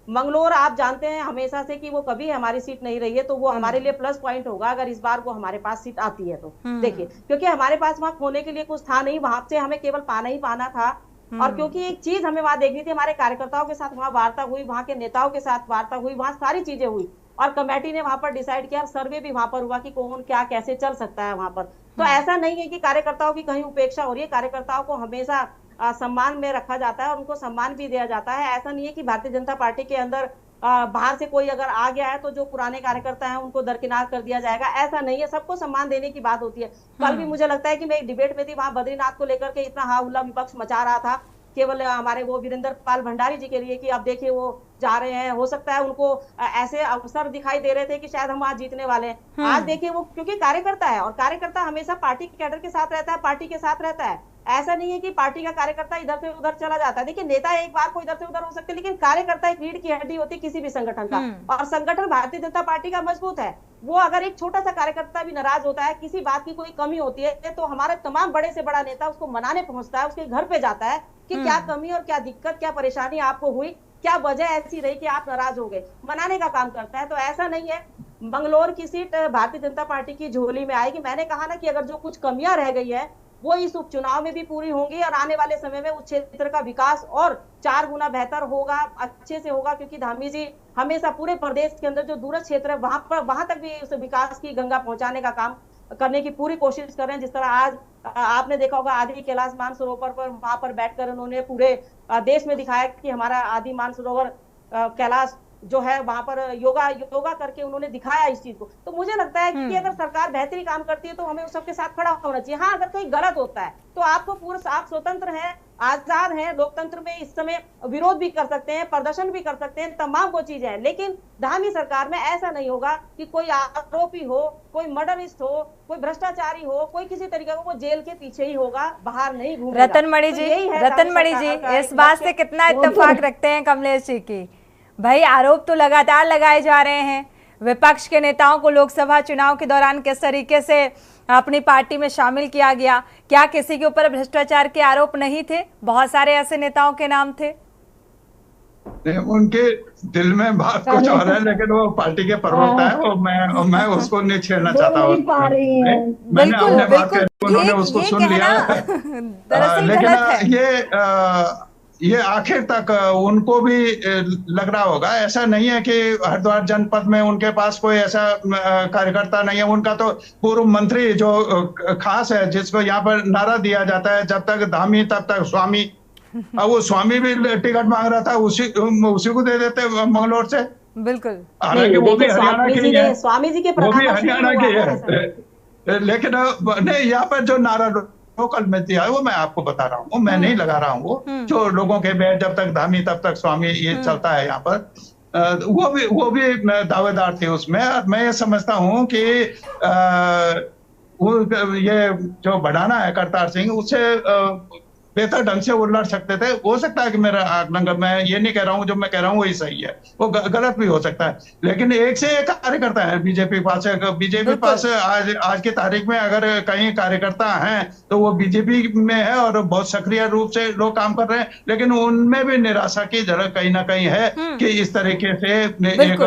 मंगलौर आप जानते हैं हमेशा से कि वो कभी हमारी सीट नहीं रही है, तो वो हमारे लिए प्लस पॉइंट होगा अगर इस बार वो हमारे पास सीट आती है तो। देखिए, क्योंकि हमारे पास वहां खोने के लिए कुछ था नहीं, वहां से हमें केवल पाना ही पाना था। और क्योंकि एक चीज हमें वहां देखनी थी, हमारे कार्यकर्ताओं के साथ वहां वार्ता हुई, वहां के नेताओं के साथ वार्ता हुई, वहां सारी चीजें हुई और कमेटी ने वहां पर डिसाइड किया, सर्वे भी वहां पर हुआ कि कौन क्या कैसे चल सकता है वहां पर। तो ऐसा नहीं है कि कार्यकर्ताओं की कहीं उपेक्षा हो रही है, कार्यकर्ताओं को हमेशा सम्मान में रखा जाता है और उनको सम्मान भी दिया जाता है। ऐसा नहीं है कि भारतीय जनता पार्टी के अंदर बाहर से कोई अगर आ गया है तो जो पुराने कार्यकर्ता हैं उनको दरकिनार कर दिया जाएगा, ऐसा नहीं है। सबको सम्मान देने की बात होती है। कल भी मुझे लगता है कि मैं एक डिबेट में थी, वहां बद्रीनाथ को लेकर के इतना हा हुल्ला विपक्ष मचा रहा था केवल हमारे वो वीरेंद्र पाल भंडारी जी के लिए कि अब देखिए वो जा रहे हैं, हो सकता है उनको ऐसे अवसर दिखाई दे रहे थे कि शायद हम आज जीतने वाले हैं। आज देखिए वो क्योंकि कार्यकर्ता है और कार्यकर्ता हमेशा पार्टी के कैडर के साथ रहता है, पार्टी के साथ रहता है। ऐसा नहीं है कि पार्टी का कार्यकर्ता इधर से उधर चला जाता है। देखिए, नेता एक बार को इधर से उधर हो सकते हैं, लेकिन कार्यकर्ता एक रीढ़ की हड्डी होती है किसी भी संगठन का। और संगठन भारतीय जनता पार्टी का मजबूत है। वो अगर एक छोटा सा कार्यकर्ता भी नाराज होता है, किसी बात की कोई कमी होती है, तो हमारा तमाम बड़े से बड़ा नेता उसको मनाने पहुंचता है, उसके घर पे जाता है कि क्या कमी और क्या दिक्कत, क्या परेशानी आपको हुई, क्या वजह ऐसी रही कि आप नाराज हो गए, मनाने का काम करता है। तो ऐसा नहीं है बंगलोर की सीट भारतीय जनता पार्टी की झोली में आएगी। मैंने कहा ना कि अगर जो कुछ कमियां रह गई है वो इस उपचुनाव में भी पूरी होंगी और आने वाले समय में उस क्षेत्र का विकास और 4 गुना बेहतर होगा, अच्छे से होगा, क्योंकि धामी जी हमेशा पूरे प्रदेश के अंदर जो दूरस्थ क्षेत्र है वहां तक भी उस विकास की गंगा पहुंचाने का काम करने की पूरी कोशिश कर रहे हैं। जिस तरह आज आपने देखा होगा आदि कैलाश मानसरोवर पर वहां पर बैठकर उन्होंने पूरे देश में दिखाया कि हमारा आदि मानसरोवर कैलाश जो है वहां पर योगा करके उन्होंने दिखाया इस चीज को। तो मुझे लगता है कि अगर सरकार बेहतरी काम करती है तो हमें उस सबके साथ खड़ा होना चाहिए। हाँ, अगर कोई गलत होता है तो आपको पूरा आप स्वतंत्र हैं, आजाद हैं, लोकतंत्र में इस समय विरोध भी कर सकते हैं, प्रदर्शन भी कर सकते हैं, तमाम वो चीजें हैं। लेकिन धामी सरकार में ऐसा नहीं होगा कि कोई आरोपी हो, कोई मर्डरिस्ट हो, कोई भ्रष्टाचारी हो, कोई किसी तरीके को वो जेल के पीछे ही होगा, बाहर नहीं घूमेगा। रतनमणि जी, इस बात से कितना इत्तेफाक रखते हैं कमलेश जी की? भाई, आरोप तो लगातार लगाए जा रहे हैं। विपक्ष के नेताओं को लोकसभा चुनाव के दौरान किस तरीके से अपनी पार्टी में शामिल किया गया, क्या किसी के ऊपर भ्रष्टाचार के आरोप नहीं थे? बहुत सारे ऐसे नेताओं के नाम थे। उनके दिल में बात कुछ और है, लेकिन वो पार्टी के प्रवक्ता है और मैं उसको नहीं छेड़ना चाहता हूँ। मैंने अपने बात कर उन्होंने उसको सुन लिया। लेकिन ये आखिर तक उनको भी लग रहा होगा, ऐसा नहीं है कि हरिद्वार जनपद में उनके पास कोई ऐसा कार्यकर्ता नहीं है। उनका तो पूर्व मंत्री जो खास है, जिसको यहाँ पर नारा दिया जाता है, जब तक धामी तब तक स्वामी। अब वो स्वामी भी टिकट मांग रहा था, उसी को दे देते मंगलोर से। बिल्कुल, हालांकि वो भी हरियाणा की है, स्वामी जी के वो भी हरियाणा की है। लेकिन नहीं, यहाँ पर जो नारा लोकल में दिया है वो मैं आपको बता रहा हूँ, मैं नहीं लगा रहा हूँ। वो जो लोगों के बैठ जब तक धामी तब तक स्वामी ये चलता है यहाँ पर, वो भी दावेदार थे उसमें। मैं ये समझता हूँ कि वो ये जो बढ़ाना है करतार सिंह, उससे बेहतर ढंग से वो लड़ सकते थे। हो सकता है कि मेरा आकलन, मैं ये नहीं कह रहा हूँ जो मैं कह रहा हूँ वही सही है, वो गलत भी हो सकता है। लेकिन एक से एक कार्यकर्ता है बीजेपी पास। बीजेपी पास आज की तारीख में अगर कहीं कार्यकर्ता हैं तो वो बीजेपी में है और बहुत सक्रिय रूप से लोग काम कर रहे हैं। लेकिन उनमें भी निराशा की झलक कहीं ना कहीं है कि इस तरीके से एक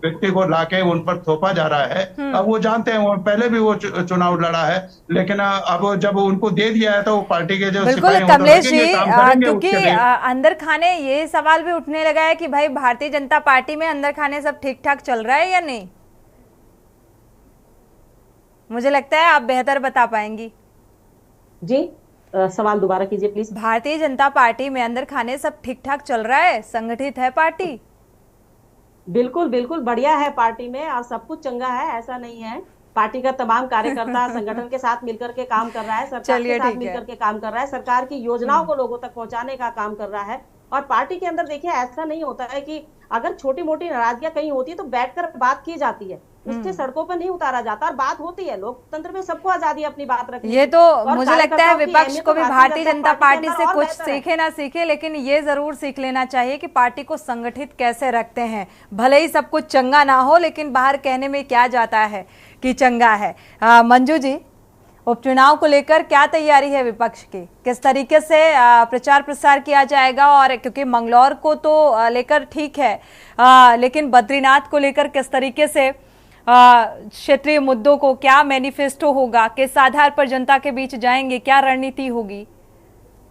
व्यक्ति को लाके उन पर थोपा जा रहा है। अब वो जानते हैं, वो पहले भी वो चुनाव लड़ा है, लेकिन अब जब उनको दे दिया है तो पार्टी के जो कमलेश जी, क्योंकि अंदर खाने ये सवाल भी उठने लगा है कि भाई भारतीय जनता पार्टी में अंदर खाने सब ठीक ठाक चल रहा है या नहीं? मुझे लगता है आप बेहतर बता पाएंगी। जी, सवाल दोबारा कीजिए प्लीज। भारतीय जनता पार्टी में अंदर खाने सब ठीक ठाक चल रहा है, संगठित है पार्टी? बिल्कुल बिल्कुल बढ़िया है पार्टी में और सब कुछ चंगा है, ऐसा नहीं है। पार्टी का तमाम कार्यकर्ता संगठन के साथ मिलकर के काम कर रहा है, सरकार के साथ मिलकर के काम कर रहा है, सरकार की योजनाओं को लोगों तक पहुंचाने का काम कर रहा है। और पार्टी के अंदर देखिए, ऐसा नहीं होता है कि अगर छोटी मोटी नाराजगियां कहीं होती है तो बैठकर बात की जाती है, उससे सड़कों पर नहीं उतारा जाता और बात होती है। लोकतंत्र में सबको आजादी अपनी बात रखनी। ये तो मुझे लगता है विपक्ष को भी भारतीय जनता पार्टी से कुछ सीखे ना सीखे, लेकिन ये जरूर सीख लेना चाहिए कि पार्टी को संगठित कैसे रखते हैं। भले ही सब कुछ चंगा ना हो, लेकिन बाहर कहने में क्या जाता है कि चंगा है। मंजू जी, उपचुनाव को लेकर क्या तैयारी है विपक्ष की? किस तरीके से प्रचार प्रसार किया जाएगा? और क्योंकि मंगलौर को तो लेकर ठीक है, लेकिन बद्रीनाथ को लेकर किस तरीके से क्षेत्रीय मुद्दों को, क्या मैनिफेस्टो होगा, किस आधार पर जनता के बीच जाएंगे, क्या रणनीति होगी?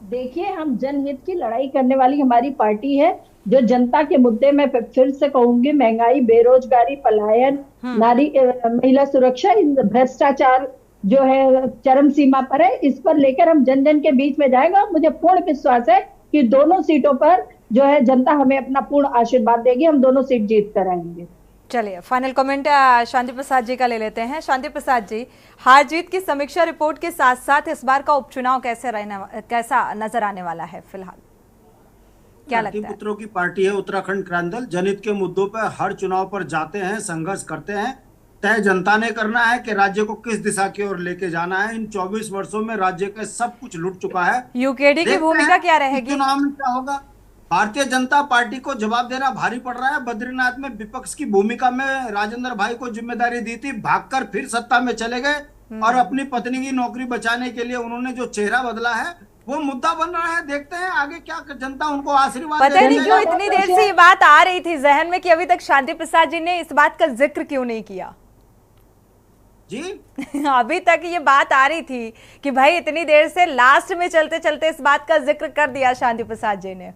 देखिए, हम जनहित की लड़ाई करने वाली हमारी पार्टी है, जो जनता के मुद्दे में फिर से कहूंगी, महंगाई, बेरोजगारी, पलायन, नारी महिला सुरक्षा, भ्रष्टाचार जो है चरम सीमा पर है, इस पर लेकर हम जन जन के बीच में जाएगा। मुझे पूर्ण विश्वास है कि दोनों सीटों पर जो है जनता हमें अपना पूर्ण आशीर्वाद देगी, हम दोनों सीट जीत कर आएंगे। चलिए, फाइनल कमेंट शांति प्रसाद जी का ले लेते हैं। शांति प्रसाद जी, हार जीत की समीक्षा रिपोर्ट के साथ साथ इस बार का उपचुनाव कैसा नजर आने वाला है फिलहाल, क्या लगता है? पुत्रों की पार्टी है उत्तराखंड क्रांति दल, जनहित के मुद्दों पर हर चुनाव पर जाते हैं, संघर्ष करते हैं। तय जनता ने करना है कि राज्य को किस दिशा की ओर लेके जाना है। इन 24 वर्षों में राज्य का सब कुछ लूट चुका है। यूकेडी की भूमिका क्या रहेगी? चुनाव में क्या होगा? भारतीय जनता पार्टी को जवाब देना भारी पड़ रहा है। बद्रीनाथ में विपक्ष की भूमिका में राजेंद्र भाई को जिम्मेदारी दी थी, भागकर फिर सत्ता में चले गए और अपनी पत्नी की नौकरी बचाने के लिए उन्होंने जो चेहरा बदला है वो मुद्दा बन रहा है। देखते हैं आगे क्या जनता उनको आशीर्वाद पता नहीं क्यों इतनी देर से ये बात आ रही थी जहन में कि अभी तक शांति प्रसाद जी ने इस बात का जिक्र क्यों नहीं किया जी। अभी तक ये बात आ रही थी कि भाई इतनी देर से लास्ट में चलते चलते इस बात का जिक्र कर दिया शांति प्रसाद जी ने।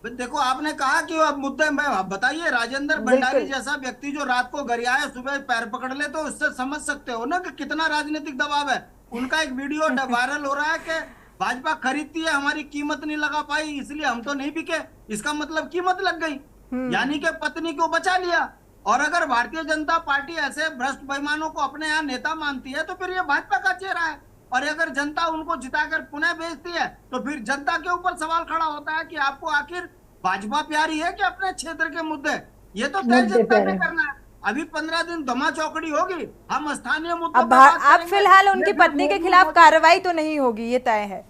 देखो आपने कहा कि अब मुद्दे में बताइए, राजेंद्र भंडारी जैसा व्यक्ति जो रात को गरियाए सुबह पैर पकड़ ले, तो उससे समझ सकते हो ना कि कितना राजनीतिक दबाव है। उनका एक वीडियो वायरल हो रहा है कि भाजपा खरीदती है, हमारी कीमत नहीं लगा पाई इसलिए हम तो नहीं बिके। इसका मतलब कीमत लग गई, यानी कि पत्नी को बचा लिया। और अगर भारतीय जनता पार्टी ऐसे भ्रष्ट बेईमानों को अपने यहाँ नेता मानती है तो फिर ये भाजपा का चेहरा है। और अगर जनता उनको जिताकर पुनः भेजती है तो फिर जनता के ऊपर सवाल खड़ा होता है कि आपको आखिर भाजपा प्यारी है कि अपने क्षेत्र के मुद्दे। ये तो तय जनता पे करना है। अभी 15 दिन धमा चौकड़ी होगी, हम स्थानीय मुद्दों पर बात करेंगे। अब फिलहाल उनकी पत्नी के खिलाफ कार्रवाई तो नहीं होगी, ये तय है।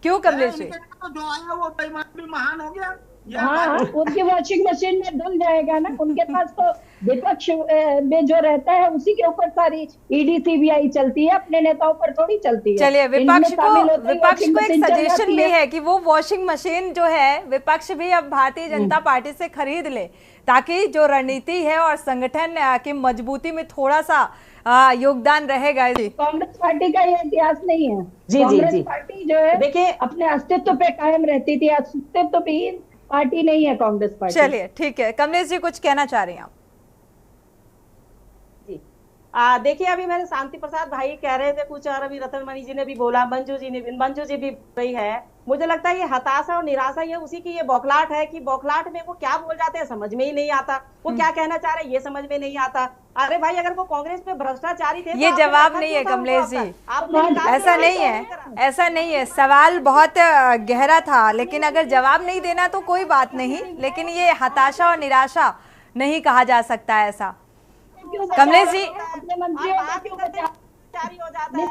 क्यों कमलेश जी? तो जो आया वो बेईमान भी महान हो गया। हाँ, उनकी वॉशिंग मशीन में धुल जाएगा ना। उनके पास तो विपक्ष में जो रहता है उसी के ऊपर सारी ईडी सीबीआई चलती है, अपने नेताओं पर थोड़ी चलती है। चलिए, विपक्ष को एक सजेशन भी है कि वो वॉशिंग मशीन जो है विपक्ष भी अब भारतीय जनता पार्टी से खरीद ले, ताकि जो रणनीति है और संगठन की मजबूती में थोड़ा सा योगदान रहेगा। कांग्रेस पार्टी का ये इतिहास नहीं है। कांग्रेस पार्टी जो है देखिए अपने अस्तित्व पे कायम रहती थी, अस्तित्व भी पार्टी नहीं है कांग्रेस पार्टी। चलिए ठीक है, कमलेश जी कुछ कहना चाह रही हैं आप? जी देखिए, अभी मेरे शांति प्रसाद भाई कह रहे थे कुछ और अभी रतनमणि जी ने भी बोला, मंजू जी भी रही है। मुझे लगता है ये हताशा और निराशा ये उसी की ये बौखलाहट है कि बौखलाहट में वो क्या बोल जाते हैं समझ में ही नहीं आता, वो क्या कहना चाह रहे हैं ये समझ में नहीं आता। अरे भाई अगर वो कांग्रेस में भ्रष्टाचारी थे ये जवाब नहीं है कमलेश जी, ऐसा नहीं है, ऐसा नहीं है। सवाल बहुत गहरा था, लेकिन अगर जवाब नहीं देना तो कोई बात नहीं, लेकिन ये हताशा और निराशा नहीं कहा जा सकता ऐसा। कमलेश जी हो जाता है,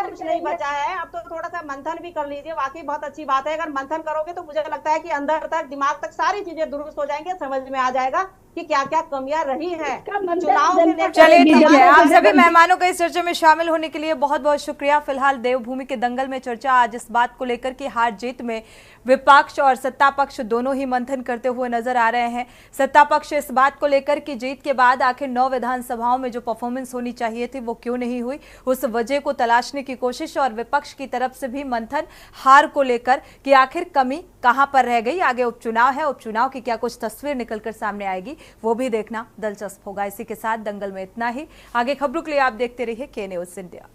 कुछ नहीं बचा है। अब तो थोड़ा सा मंथन भी कर लीजिए, वाकई बहुत अच्छी बात है। अगर मंथन करोगे तो मुझे लगता है कि अंदर तक दिमाग तक सारी चीजें दुरुस्त हो जाएंगे, समझ में आ जाएगा कि क्या क्या कमियां रही हैं चुनाव से। चलिए ठीक है, आप सभी मेहमानों को इस चर्चा में शामिल होने के लिए बहुत बहुत शुक्रिया। फिलहाल देवभूमि के दंगल में चर्चा आज इस बात को लेकर कि हार जीत में विपक्ष और सत्ता पक्ष दोनों ही मंथन करते हुए नजर आ रहे हैं। सत्ता पक्ष इस बात को लेकर कि जीत के बाद आखिर 9 विधानसभाओं में जो परफॉर्मेंस होनी चाहिए थी वो क्यों नहीं हुई, उस वजह को तलाशने की कोशिश, और विपक्ष की तरफ से भी मंथन हार को लेकर कि आखिर कमी कहां पर रह गई। आगे उपचुनाव है, उपचुनाव की क्या कुछ तस्वीर निकलकर सामने आएगी वो भी देखना दिलचस्प होगा। इसी के साथ दंगल में इतना ही। आगे खबरों के लिए आप देखते रहिए के न्यूज़ इंडिया।